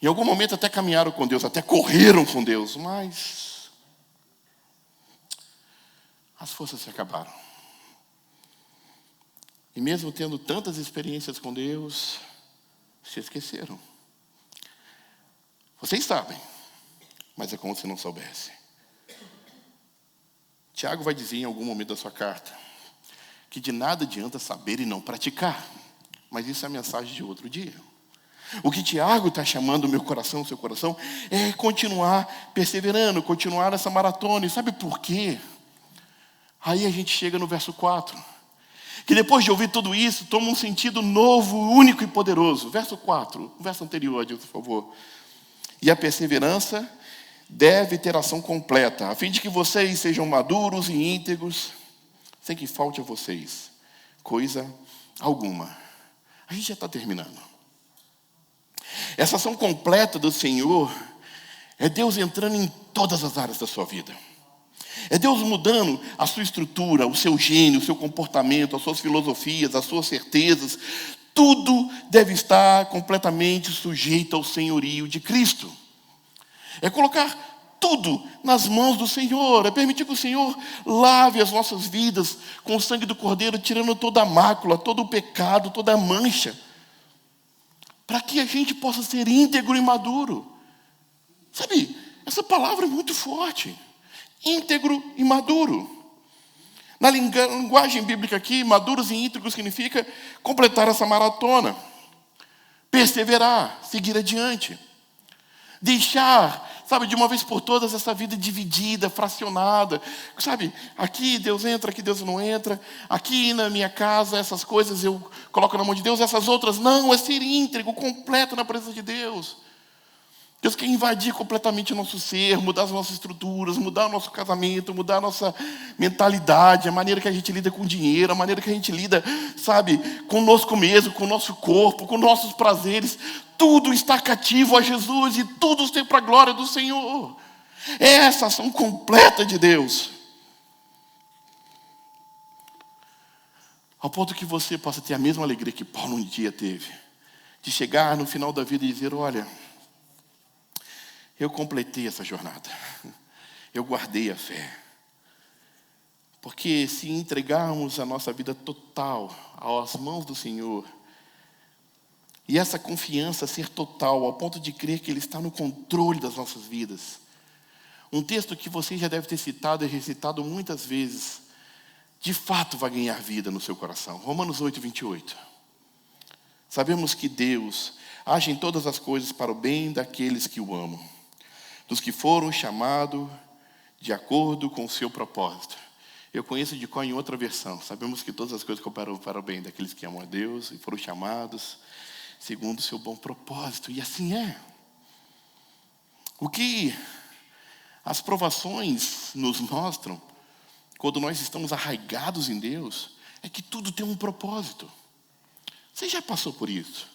Em algum momento até caminharam com Deus, até correram com Deus, mas as forças se acabaram. E mesmo tendo tantas experiências com Deus, se esqueceram. Vocês sabem, mas é como se não soubessem. Tiago vai dizer em algum momento da sua carta que de nada adianta saber e não praticar. Mas isso é a mensagem de outro dia. O que Tiago está chamando o meu coração, o seu coração, é continuar perseverando, continuar nessa maratona. E sabe por quê? Aí a gente chega no verso 4. Que depois de ouvir tudo isso, toma um sentido novo, único e poderoso. Verso 4, o verso anterior, por favor. E a perseverança deve ter ação completa, a fim de que vocês sejam maduros e íntegros, sem que falte a vocês coisa alguma. A gente já está terminando. Essa ação completa do Senhor é Deus entrando em todas as áreas da sua vida. É Deus mudando a sua estrutura, o seu gênio, o seu comportamento, as suas filosofias, as suas certezas. Tudo deve estar completamente sujeito ao senhorio de Cristo. É colocar tudo nas mãos do Senhor. É permitir que o Senhor lave as nossas vidas com o sangue do Cordeiro, tirando toda a mácula, todo o pecado, toda a mancha, para que a gente possa ser íntegro e maduro. Sabe, essa palavra é muito forte. Íntegro e maduro. Na linguagem bíblica aqui, maduros e íntegros significa completar essa maratona, perseverar, seguir adiante, deixar, sabe, de uma vez por todas essa vida dividida, fracionada, sabe, aqui Deus entra, aqui Deus não entra, aqui na minha casa essas coisas eu coloco na mão de Deus, essas outras não. É ser íntegro, completo na presença de Deus. Deus quer invadir completamente o nosso ser, mudar as nossas estruturas, mudar o nosso casamento, mudar a nossa mentalidade, a maneira que a gente lida com o dinheiro, a maneira que a gente lida, sabe, conosco mesmo, com o nosso corpo, com nossos prazeres. Tudo está cativo a Jesus e tudo tem para a glória do Senhor. É essa ação completa de Deus. Ao ponto que você possa ter a mesma alegria que Paulo um dia teve, de chegar no final da vida e dizer: olha, eu completei essa jornada. Eu guardei a fé. Porque se entregarmos a nossa vida total às mãos do Senhor, e essa confiança ser total, ao ponto de crer que Ele está no controle das nossas vidas. Um texto que você já deve ter citado e recitado muitas vezes, de fato vai ganhar vida no seu coração. Romanos 8, 28. Sabemos que Deus age em todas as coisas para o bem daqueles que o amam, dos que foram chamados de acordo com o seu propósito. Eu conheço de qual em outra versão. Sabemos que todas as coisas cooperam para o bem daqueles que amam a Deus e foram chamados segundo o seu bom propósito. E assim é. O que as provações nos mostram, quando nós estamos arraigados em Deus, é que tudo tem um propósito. Você já passou por isso?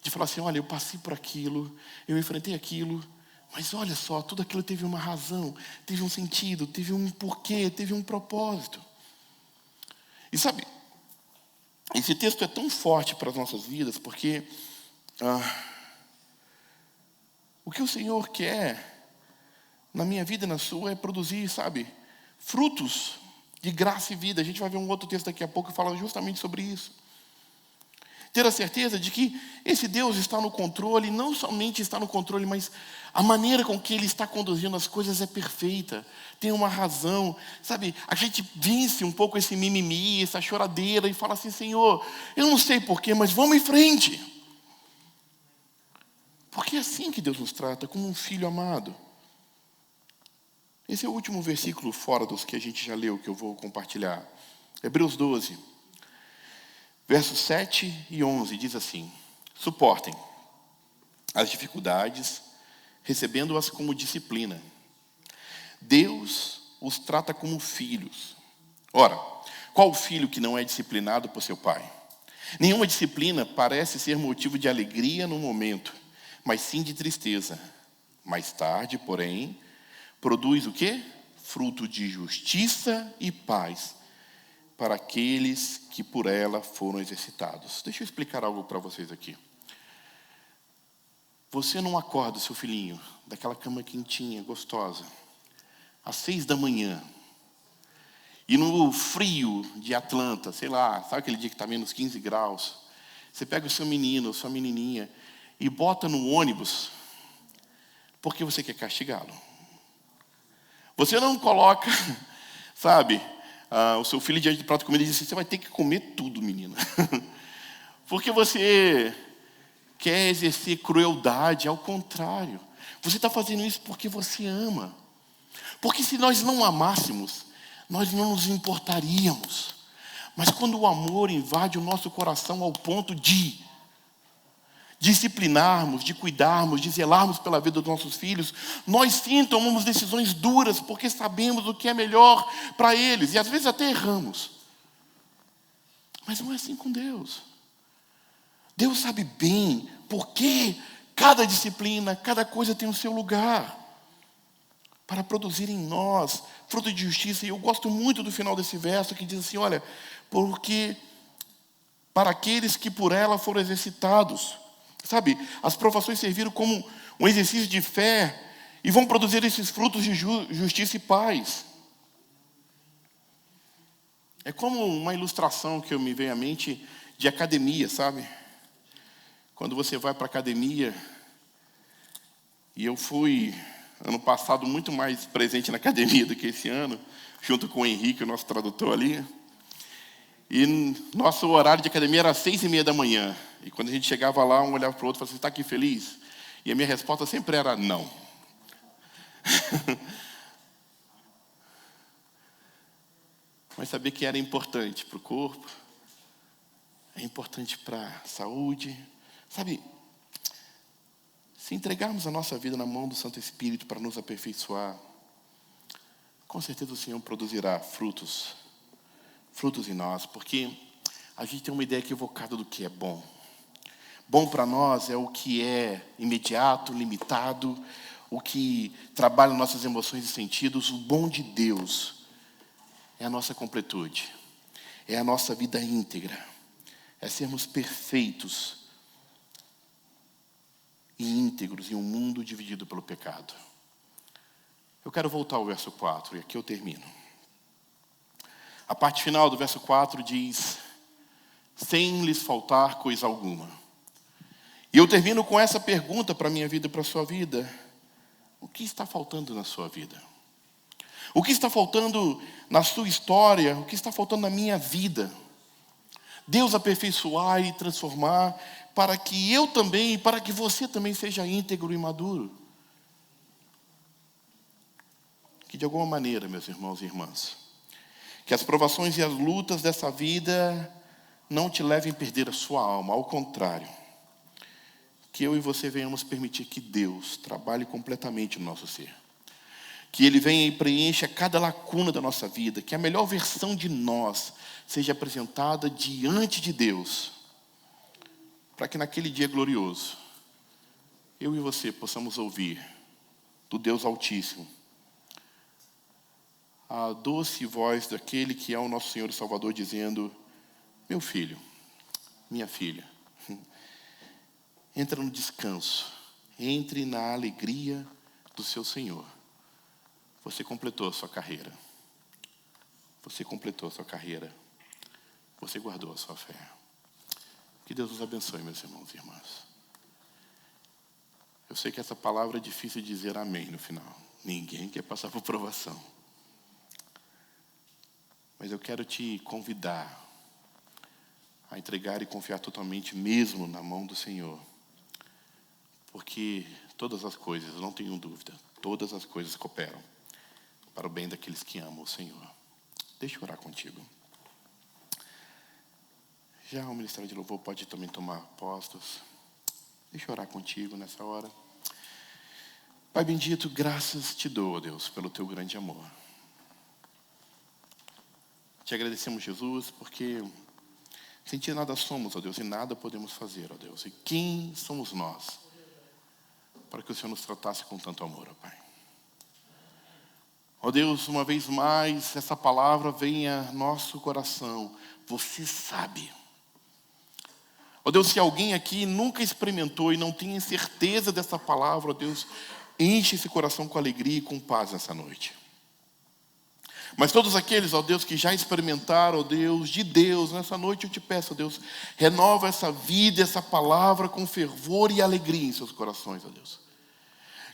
De falar assim: olha, eu passei por aquilo, eu enfrentei aquilo, mas olha só, tudo aquilo teve uma razão, teve um sentido, teve um porquê, teve um propósito. E sabe, esse texto é tão forte para as nossas vidas, porque o que o Senhor quer na minha vida e na sua é produzir, sabe, frutos de graça e vida. A gente vai ver um outro texto daqui a pouco que fala justamente sobre isso. Ter a certeza de que esse Deus está no controle, não somente está no controle, mas a maneira com que Ele está conduzindo as coisas é perfeita, tem uma razão. Sabe, a gente vence um pouco esse mimimi, essa choradeira e fala assim: Senhor, eu não sei porquê, mas vamos em frente. Porque é assim que Deus nos trata, como um filho amado. Esse é o último versículo fora dos que a gente já leu, que eu vou compartilhar. Hebreus 12. Versos 7 e 11 diz assim: suportem as dificuldades, recebendo-as como disciplina. Deus os trata como filhos. Ora, qual filho que não é disciplinado por seu pai? Nenhuma disciplina parece ser motivo de alegria no momento, mas sim de tristeza. Mais tarde, porém, produz o quê? Fruto de justiça e paz para aqueles que por ela foram exercitados. Deixa eu explicar algo para vocês aqui. Você não acorda o seu filhinho daquela cama quentinha, gostosa, às 6 da manhã, e no frio de Atlanta, sei lá, sabe aquele dia que está menos 15 graus, você pega o seu menino, sua menininha, e bota no ônibus, porque você quer castigá-lo. Você não coloca Sabe, o seu filho diante do prato de comida diz assim, você vai ter que comer tudo, menina. Porque você quer exercer crueldade, ao contrário. Você está fazendo isso porque você ama. Porque se nós não amássemos, nós não nos importaríamos. Mas quando o amor invade o nosso coração ao ponto de disciplinarmos, de cuidarmos, de zelarmos pela vida dos nossos filhos, nós sim tomamos decisões duras, porque sabemos o que é melhor para eles. E às vezes até erramos. Mas não é assim com Deus. Deus sabe bem por que cada disciplina, cada coisa tem o seu lugar. Para produzir em nós fruto de justiça. E eu gosto muito do final desse verso que diz assim, olha, porque para aqueles que por ela foram exercitados. Sabe, as provações serviram como um exercício de fé e vão produzir esses frutos de justiça e paz. É como uma ilustração que me vem à mente de academia, sabe? Quando você vai para a academia, e eu fui, ano passado, muito mais presente na academia do que esse ano, junto com o Henrique, o nosso tradutor ali. E nosso horário de academia era 6:30 da manhã. E quando a gente chegava lá, um olhava para o outro e falava, você está aqui feliz? E a minha resposta sempre era não. Mas saber que era importante para o corpo, é importante para a saúde. Sabe, se entregarmos a nossa vida na mão do Santo Espírito para nos aperfeiçoar, com certeza o Senhor produzirá frutos em nós, porque a gente tem uma ideia equivocada do que é bom. Bom para nós é o que é imediato, limitado, o que trabalha nossas emoções e sentidos. O bom de Deus é a nossa completude, é a nossa vida íntegra, é sermos perfeitos e íntegros em um mundo dividido pelo pecado. Eu quero voltar ao verso 4, e aqui eu termino. A parte final do verso 4 diz, sem lhes faltar coisa alguma. E eu termino com essa pergunta para a minha vida e para a sua vida. O que está faltando na sua vida? O que está faltando na sua história? O que está faltando na minha vida? Deus aperfeiçoar e transformar para que eu também e para que você também seja íntegro e maduro. Que de alguma maneira, meus irmãos e irmãs, que as provações e as lutas dessa vida não te levem a perder a sua alma. Ao contrário, que eu e você venhamos permitir que Deus trabalhe completamente no nosso ser. Que Ele venha e preencha cada lacuna da nossa vida. Que a melhor versão de nós seja apresentada diante de Deus. Para que naquele dia glorioso, eu e você possamos ouvir do Deus Altíssimo a doce voz daquele que é o nosso Senhor e Salvador, dizendo, meu filho, minha filha, entra no descanso, entre na alegria do seu Senhor. Você completou a sua carreira. Você completou a sua carreira. Você guardou a sua fé. Que Deus os abençoe, meus irmãos e irmãs. Eu sei que essa palavra é difícil de dizer amém no final. Ninguém quer passar por provação. Mas eu quero te convidar a entregar e confiar totalmente mesmo na mão do Senhor. Porque todas as coisas, não tenho dúvida, todas as coisas cooperam para o bem daqueles que amam o Senhor. Deixa eu orar contigo. Já o Ministério de Louvor pode também tomar postos. Deixa eu orar contigo nessa hora. Pai bendito, graças te dou, ó Deus, pelo teu grande amor. Te agradecemos, Jesus, porque sem ti nada somos, ó Deus, e nada podemos fazer, ó Deus. E quem somos nós para que o Senhor nos tratasse com tanto amor, ó Pai? Ó Deus, uma vez mais, essa palavra vem a nosso coração. Você sabe. Ó Deus, se alguém aqui nunca experimentou e não tem certeza dessa palavra, ó Deus, enche esse coração com alegria e com paz nessa noite. Mas todos aqueles, ó Deus, que já experimentaram, ó Deus, de Deus, nessa noite eu te peço, ó Deus, renova essa vida, essa palavra com fervor e alegria em seus corações, ó Deus.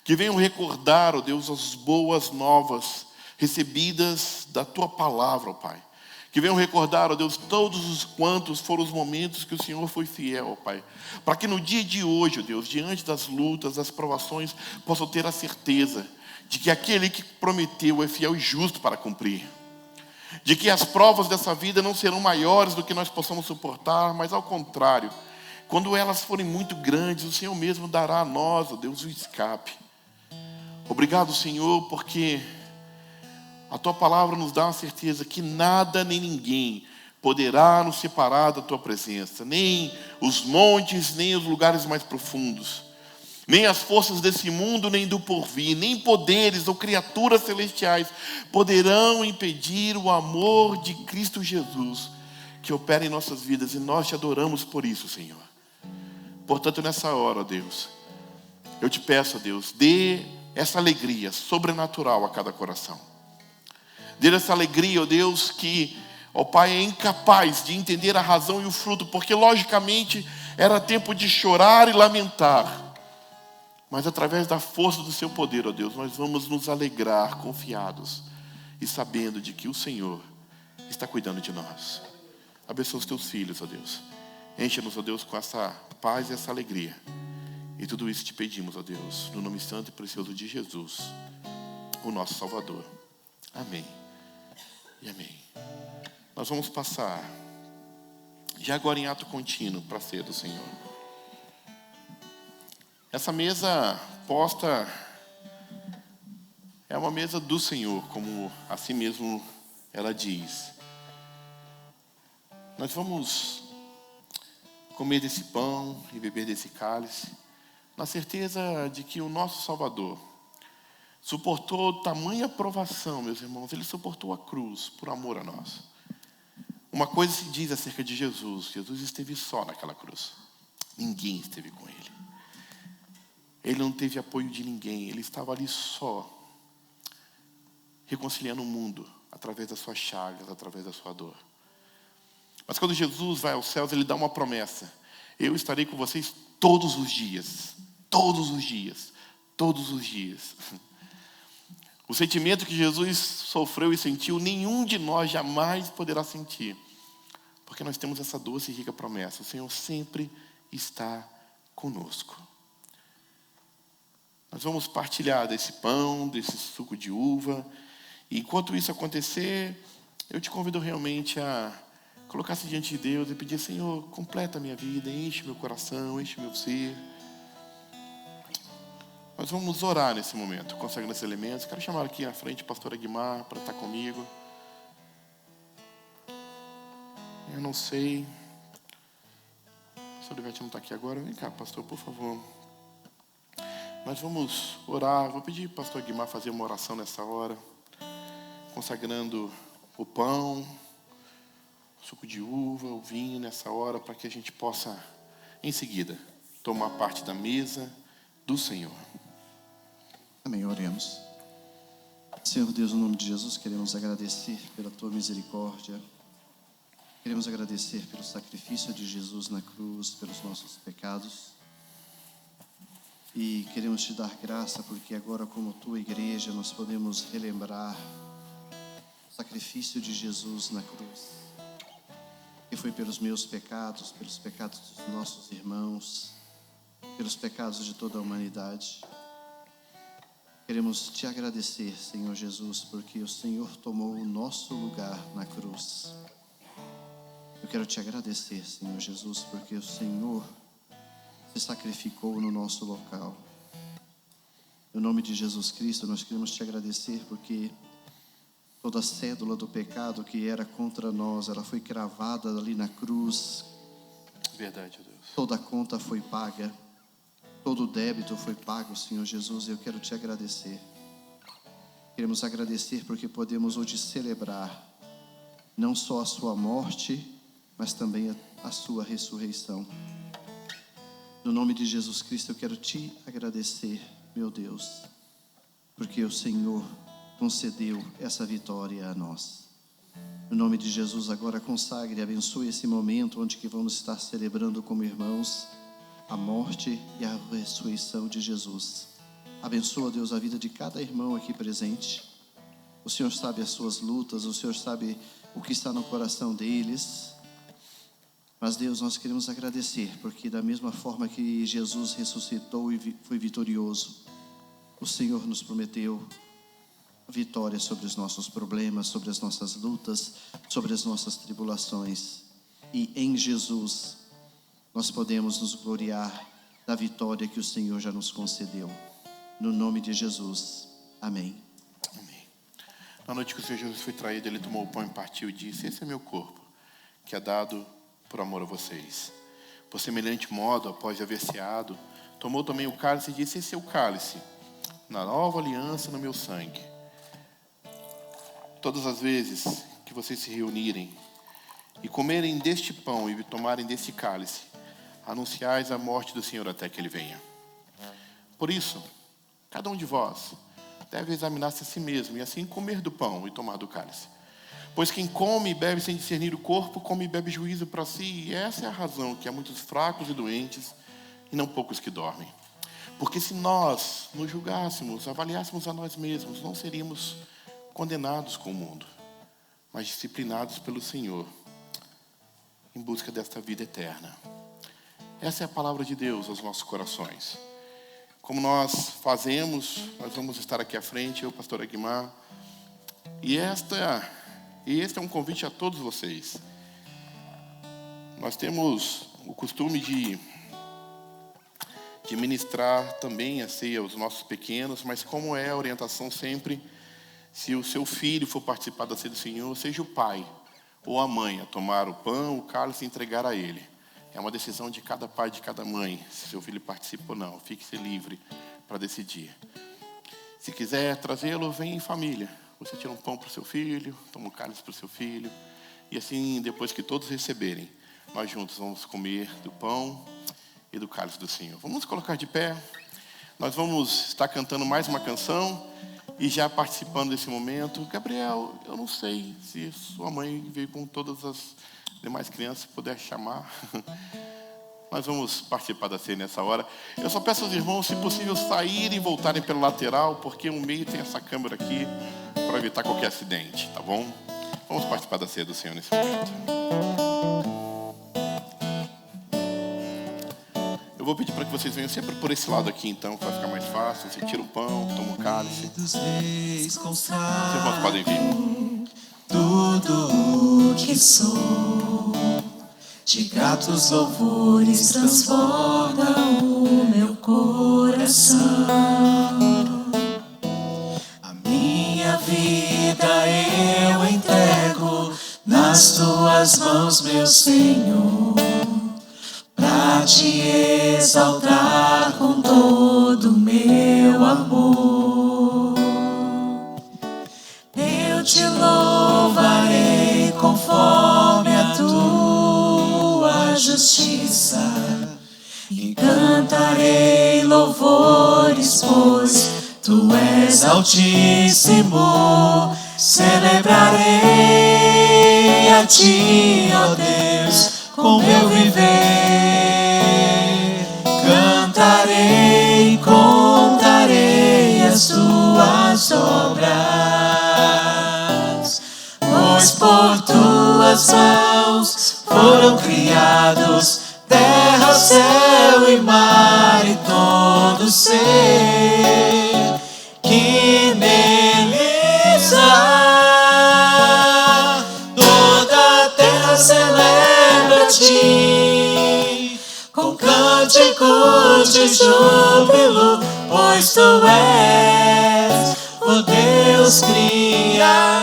Que venham recordar, ó Deus, as boas novas, recebidas da Tua palavra, ó Pai. Que venham recordar, ó Deus, todos os quantos foram os momentos que o Senhor foi fiel, ó Pai. Para que no dia de hoje, ó Deus, diante das lutas, das provações, possam ter a certeza de que aquele que prometeu é fiel e justo para cumprir. De que as provas dessa vida não serão maiores do que nós possamos suportar, mas ao contrário, quando elas forem muito grandes, o Senhor mesmo dará a nós, ó Deus, o escape. Obrigado, Senhor, porque a Tua palavra nos dá a certeza que nada nem ninguém poderá nos separar da Tua presença. Nem os montes, nem os lugares mais profundos. Nem as forças desse mundo, nem do porvir. Nem poderes ou criaturas celestiais poderão impedir o amor de Cristo Jesus que opera em nossas vidas. E nós Te adoramos por isso, Senhor. Portanto, nessa hora, ó Deus, eu Te peço, ó Deus, dê essa alegria sobrenatural a cada coração. Dê essa alegria, ó Deus, que, ó Pai, é incapaz de entender a razão e o fruto, porque logicamente era tempo de chorar e lamentar. Mas através da força do Seu poder, ó Deus, nós vamos nos alegrar confiados e sabendo de que o Senhor está cuidando de nós. Abençoa os Teus filhos, ó Deus. Enche-nos, ó Deus, com essa paz e essa alegria. E tudo isso Te pedimos, ó Deus, no nome santo e precioso de Jesus, o nosso Salvador. Amém e amém. Nós vamos passar, já agora em ato contínuo, para a ceia do Senhor. Essa mesa posta é uma mesa do Senhor, como assim mesmo ela diz. Nós vamos comer desse pão e beber desse cálice, na certeza de que o nosso Salvador suportou tamanha provação, meus irmãos. Ele suportou a cruz por amor a nós. Uma coisa se diz acerca de Jesus: Jesus esteve só naquela cruz. Ninguém esteve com Ele. Ele não teve apoio de ninguém. Ele estava ali só, reconciliando o mundo através das suas chagas, através da sua dor. Mas quando Jesus vai aos céus, Ele dá uma promessa: eu estarei com vocês todos os dias. Todos os dias. Todos os dias. O sentimento que Jesus sofreu e sentiu, nenhum de nós jamais poderá sentir. Porque nós temos essa doce e rica promessa: o Senhor sempre está conosco. Nós vamos partilhar desse pão, desse suco de uva. E enquanto isso acontecer, eu te convido realmente a colocar-se diante de Deus e pedir: Senhor, completa a minha vida, enche meu coração, enche meu ser. Nós vamos orar nesse momento, consagrando esses elementos. Quero chamar aqui à frente o pastor Aguimar para estar comigo. Eu não sei. O pastor Ivete não está aqui agora. Vem cá, pastor, por favor. Nós vamos orar. Vou pedir para o pastor Aguimar fazer uma oração nessa hora, consagrando o pão, o suco de uva, o vinho nessa hora, para que a gente possa, em seguida, tomar parte da mesa do Senhor. Amém, oremos. Senhor Deus, no nome de Jesus, queremos agradecer pela Tua misericórdia. Queremos agradecer pelo sacrifício de Jesus na cruz, pelos nossos pecados. E queremos Te dar graça, porque agora, como Tua igreja, nós podemos relembrar o sacrifício de Jesus na cruz, que foi pelos meus pecados, pelos pecados dos nossos irmãos, pelos pecados de toda a humanidade. Queremos Te agradecer, Senhor Jesus, porque o Senhor tomou o nosso lugar na cruz. Eu quero Te agradecer, Senhor Jesus, porque o Senhor se sacrificou no nosso local. No nome de Jesus Cristo, nós queremos Te agradecer porque toda a cédula do pecado que era contra nós, ela foi cravada ali na cruz. Verdade, Deus. Toda a conta foi paga. Todo o débito foi pago, Senhor Jesus, e eu quero Te agradecer. Queremos agradecer porque podemos hoje celebrar não só a Sua morte, mas também a Sua ressurreição. No nome de Jesus Cristo, eu quero Te agradecer, meu Deus, porque o Senhor concedeu essa vitória a nós. No nome de Jesus, agora consagre e abençoe esse momento onde que vamos estar celebrando como irmãos a morte e a ressurreição de Jesus. Abençoa, Deus, a vida de cada irmão aqui presente. O Senhor sabe as suas lutas, o Senhor sabe o que está no coração deles. Mas Deus, nós queremos agradecer, porque da mesma forma que Jesus ressuscitou e foi vitorioso, o Senhor nos prometeu vitória sobre os nossos problemas, sobre as nossas lutas, sobre as nossas tribulações. E em Jesus nós podemos nos gloriar da vitória que o Senhor já nos concedeu. No nome de Jesus. Amém. Amém. Na noite que o Senhor Jesus foi traído, ele tomou o pão e partiu e disse: esse é meu corpo, que é dado por amor a vocês. Por semelhante modo, após haver ceado, tomou também o cálice e disse: esse é o cálice, na nova aliança no meu sangue. Todas as vezes que vocês se reunirem e comerem deste pão e tomarem deste cálice, anunciais a morte do Senhor até que Ele venha. Por isso, cada um de vós deve examinar-se a si mesmo e assim comer do pão e tomar do cálice. Pois quem come e bebe sem discernir o corpo, come e bebe juízo para si, e essa é a razão que há muitos fracos e doentes, e não poucos que dormem. Porque se nós nos julgássemos, avaliássemos a nós mesmos, não seríamos condenados com o mundo, mas disciplinados pelo Senhor, em busca desta vida eterna. Essa é a palavra de Deus aos nossos corações. Como nós fazemos, nós vamos estar aqui à frente, eu, pastor Aguimar, e este é um convite a todos vocês. Nós temos o costume de ministrar também a ceia aos nossos pequenos, mas como é a orientação sempre, se o seu filho for participar da ceia do Senhor, seja o pai ou a mãe a tomar o pão, o cálice e entregar a ele. É uma decisão de cada pai e de cada mãe, se seu filho participa ou não. Fique-se livre para decidir. Se quiser trazê-lo, vem em família. Você tira um pão para o seu filho, toma um cálice para o seu filho. E assim, depois que todos receberem, nós juntos vamos comer do pão e do cálice do Senhor. Vamos nos colocar de pé. Nós vamos estar cantando mais uma canção e já participando desse momento. Gabriel, eu não sei se sua mãe veio com todas as demais crianças, se puder chamar. Nós vamos participar da ceia nessa hora. Eu só peço aos irmãos, se possível, saírem e voltarem pelo lateral, porque no meio tem essa câmera aqui para evitar qualquer acidente, tá bom? Vamos participar da ceia do Senhor nesse momento. Eu vou pedir para que vocês venham sempre por esse lado aqui, então, para ficar mais fácil. Você tira o pão, toma o cálice. Os irmãos podem vir. Tudo o que sou, de gratos louvores transborda o meu coração. A minha vida eu entrego nas tuas mãos, meu Senhor, pra te exaltar com todo o meu amor. Eu te louvarei conforme a tua justiça e cantarei louvores, pois tu és altíssimo. Celebrarei a ti, ó Deus, com meu viver. Cantarei, contarei as tuas obras, pois por tuas mãos foram criados terra, céu e mar e todo ser que neles há. Toda a terra celebra-te com cânticos de júbilo, pois tu és o Deus Criador.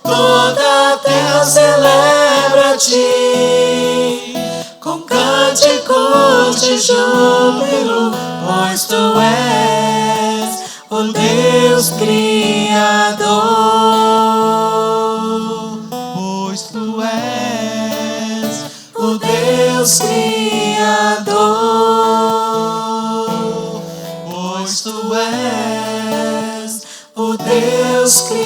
Toda a terra celebra-te com cânticos de júbilo, pois tu és o Deus Criador. Pois tu és o Deus Criador. Pois tu és o Deus Criador.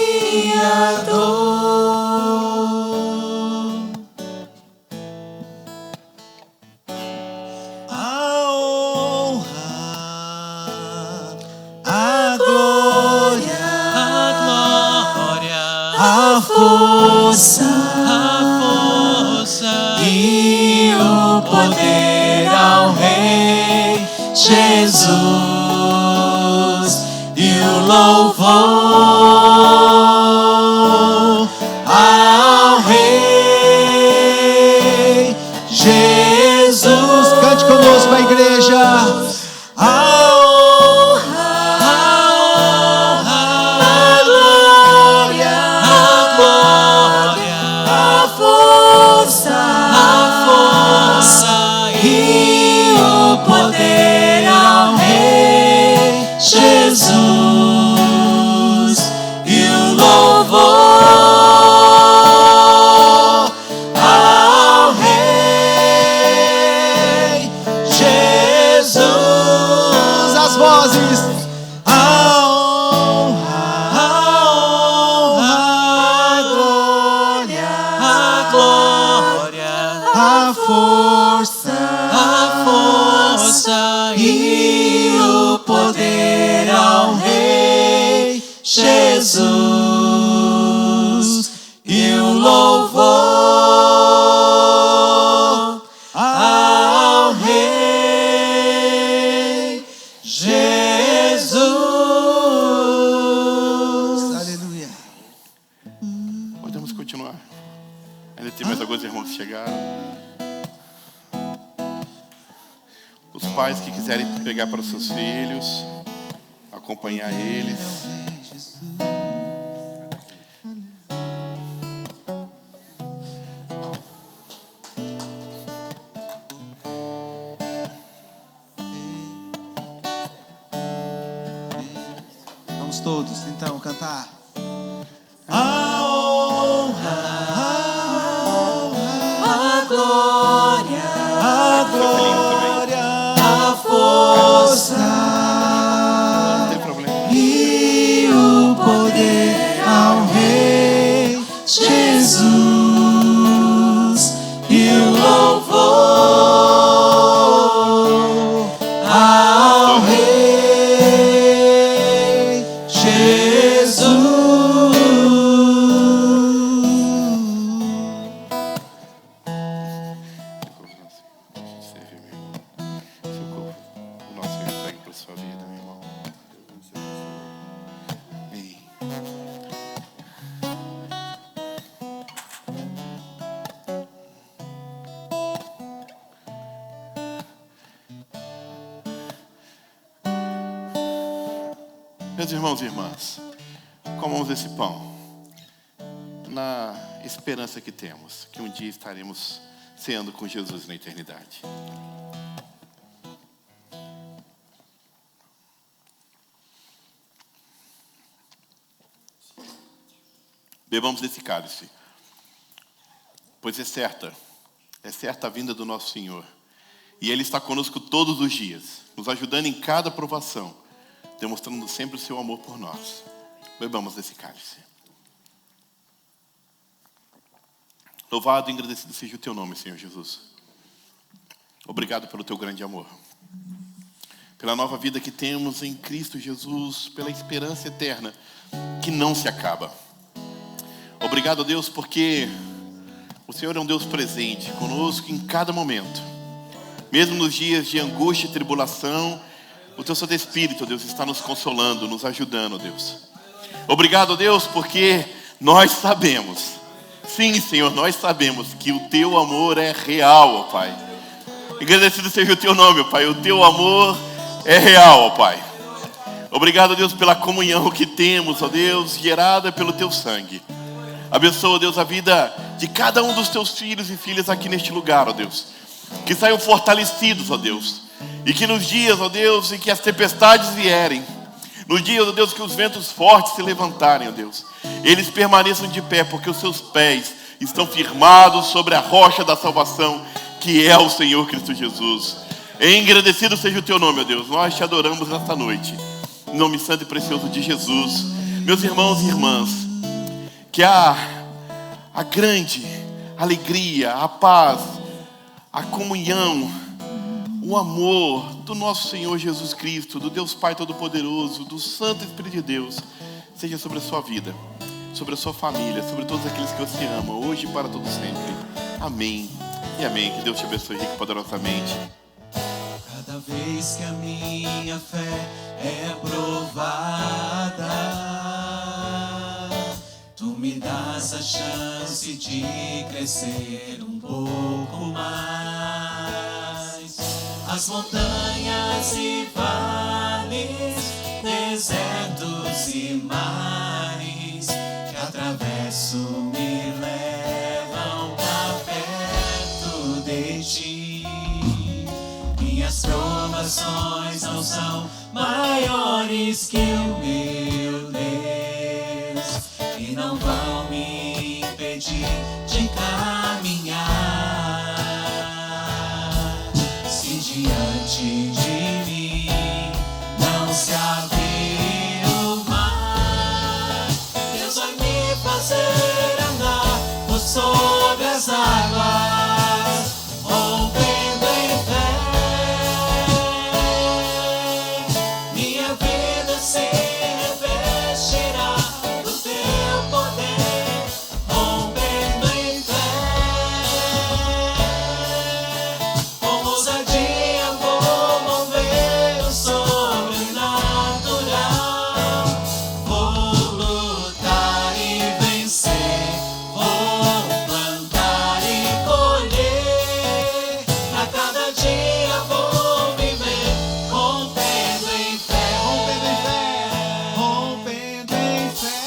A honra, a glória a força e o poder ao Rei Jesus e o louvor ao Rei Jesus. Cante conosco, a igreja. Jesus e o louvor ao Rei Jesus. Aleluia. Podemos continuar. Ainda tem mais alguns irmãos que chegaram. Os pais que quiserem pegar para os seus filhos, acompanhar eles. Vamos todos, então, cantar. A honra, a glória, a força e o poder ao Rei Jesus e o louvor ao Rei Jesus. O nosso Senhor entregue para a sua vida, meu irmão. Amém. Meus irmãos e irmãs, comamos esse pão na esperança que temos, que um dia estaremos ceando com Jesus na eternidade. Bebamos desse cálice, pois é certa a vinda do nosso Senhor. E Ele está conosco todos os dias, nos ajudando em cada provação, demonstrando sempre o seu amor por nós. Bebamos desse cálice. Louvado e agradecido seja o teu nome, Senhor Jesus. Obrigado pelo teu grande amor, pela nova vida que temos em Cristo Jesus, pela esperança eterna que não se acaba. Obrigado, Deus, porque o Senhor é um Deus presente conosco em cada momento. Mesmo nos dias de angústia e tribulação, o teu Santo Espírito, Deus, está nos consolando, nos ajudando, Deus. Obrigado, Deus, porque nós sabemos, sim, Senhor, nós sabemos que o teu amor é real, ó Pai. Agradecido seja o teu nome, ó Pai, o teu amor é real, ó Pai. Obrigado, Deus, pela comunhão que temos, ó Deus, gerada pelo teu sangue. Abençoa, Deus, a vida de cada um dos teus filhos e filhas aqui neste lugar, ó Deus. Que saiam fortalecidos, ó Deus. E que nos dias, ó Deus, em que as tempestades vierem, nos dias, ó Deus, que os ventos fortes se levantarem, ó Deus, eles permaneçam de pé, porque os seus pés estão firmados sobre a rocha da salvação, que é o Senhor Cristo Jesus. Engrandecido seja o teu nome, ó Deus. Nós te adoramos nesta noite, em nome santo e precioso de Jesus. Meus irmãos e irmãs, que a grande alegria, a paz, a comunhão, o amor do nosso Senhor Jesus Cristo, do Deus Pai Todo-Poderoso, do Santo Espírito de Deus, seja sobre a sua vida. sobre a sua família, sobre todos aqueles que você ama, hoje e para todo sempre. Amém e amém. Que Deus te abençoe rico e poderosamente. Cada vez que a minha fé é provada, tu me dás a chance de crescer um pouco mais. As montanhas e vales, desertos e mares que atravesso me levam pra perto de ti. Minhas provações não são maiores que o meu Deus e não vão me impedir de caminhar. Se diante de mim não se abrir o mar, Deus vai me fazer andar por sobre as águas, rompendo em fé. Minha vida se revestirá do teu poder, rompendo em fé. Com ousadia vou mover o sobrenatural. Vou lutar e vencer, vou plantar e colher. A cada dia vou viver, rompendo em fé, rompendo em fé.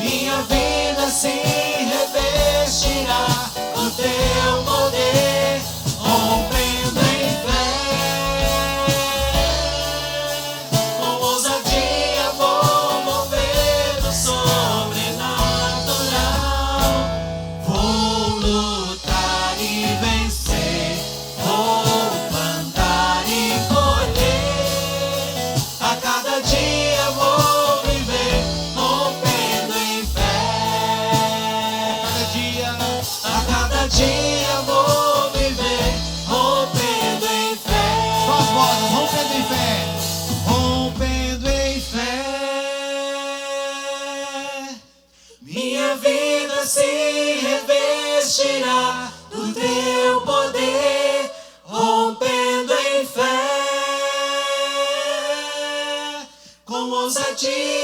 Minha vida se revestirá do teu poder, rompendo em fé. Com ousadia vou mover o sobrenatural. Vou lutar e vencer, vou plantar e colher. A cada dia vou viver, rompendo em fé. A cada dia vou viver, rompendo em fé. Só as vozes, rompendo em fé. Rompendo em fé. Minha vida se revestirá do teu poder, rompendo em fé. Com ousadia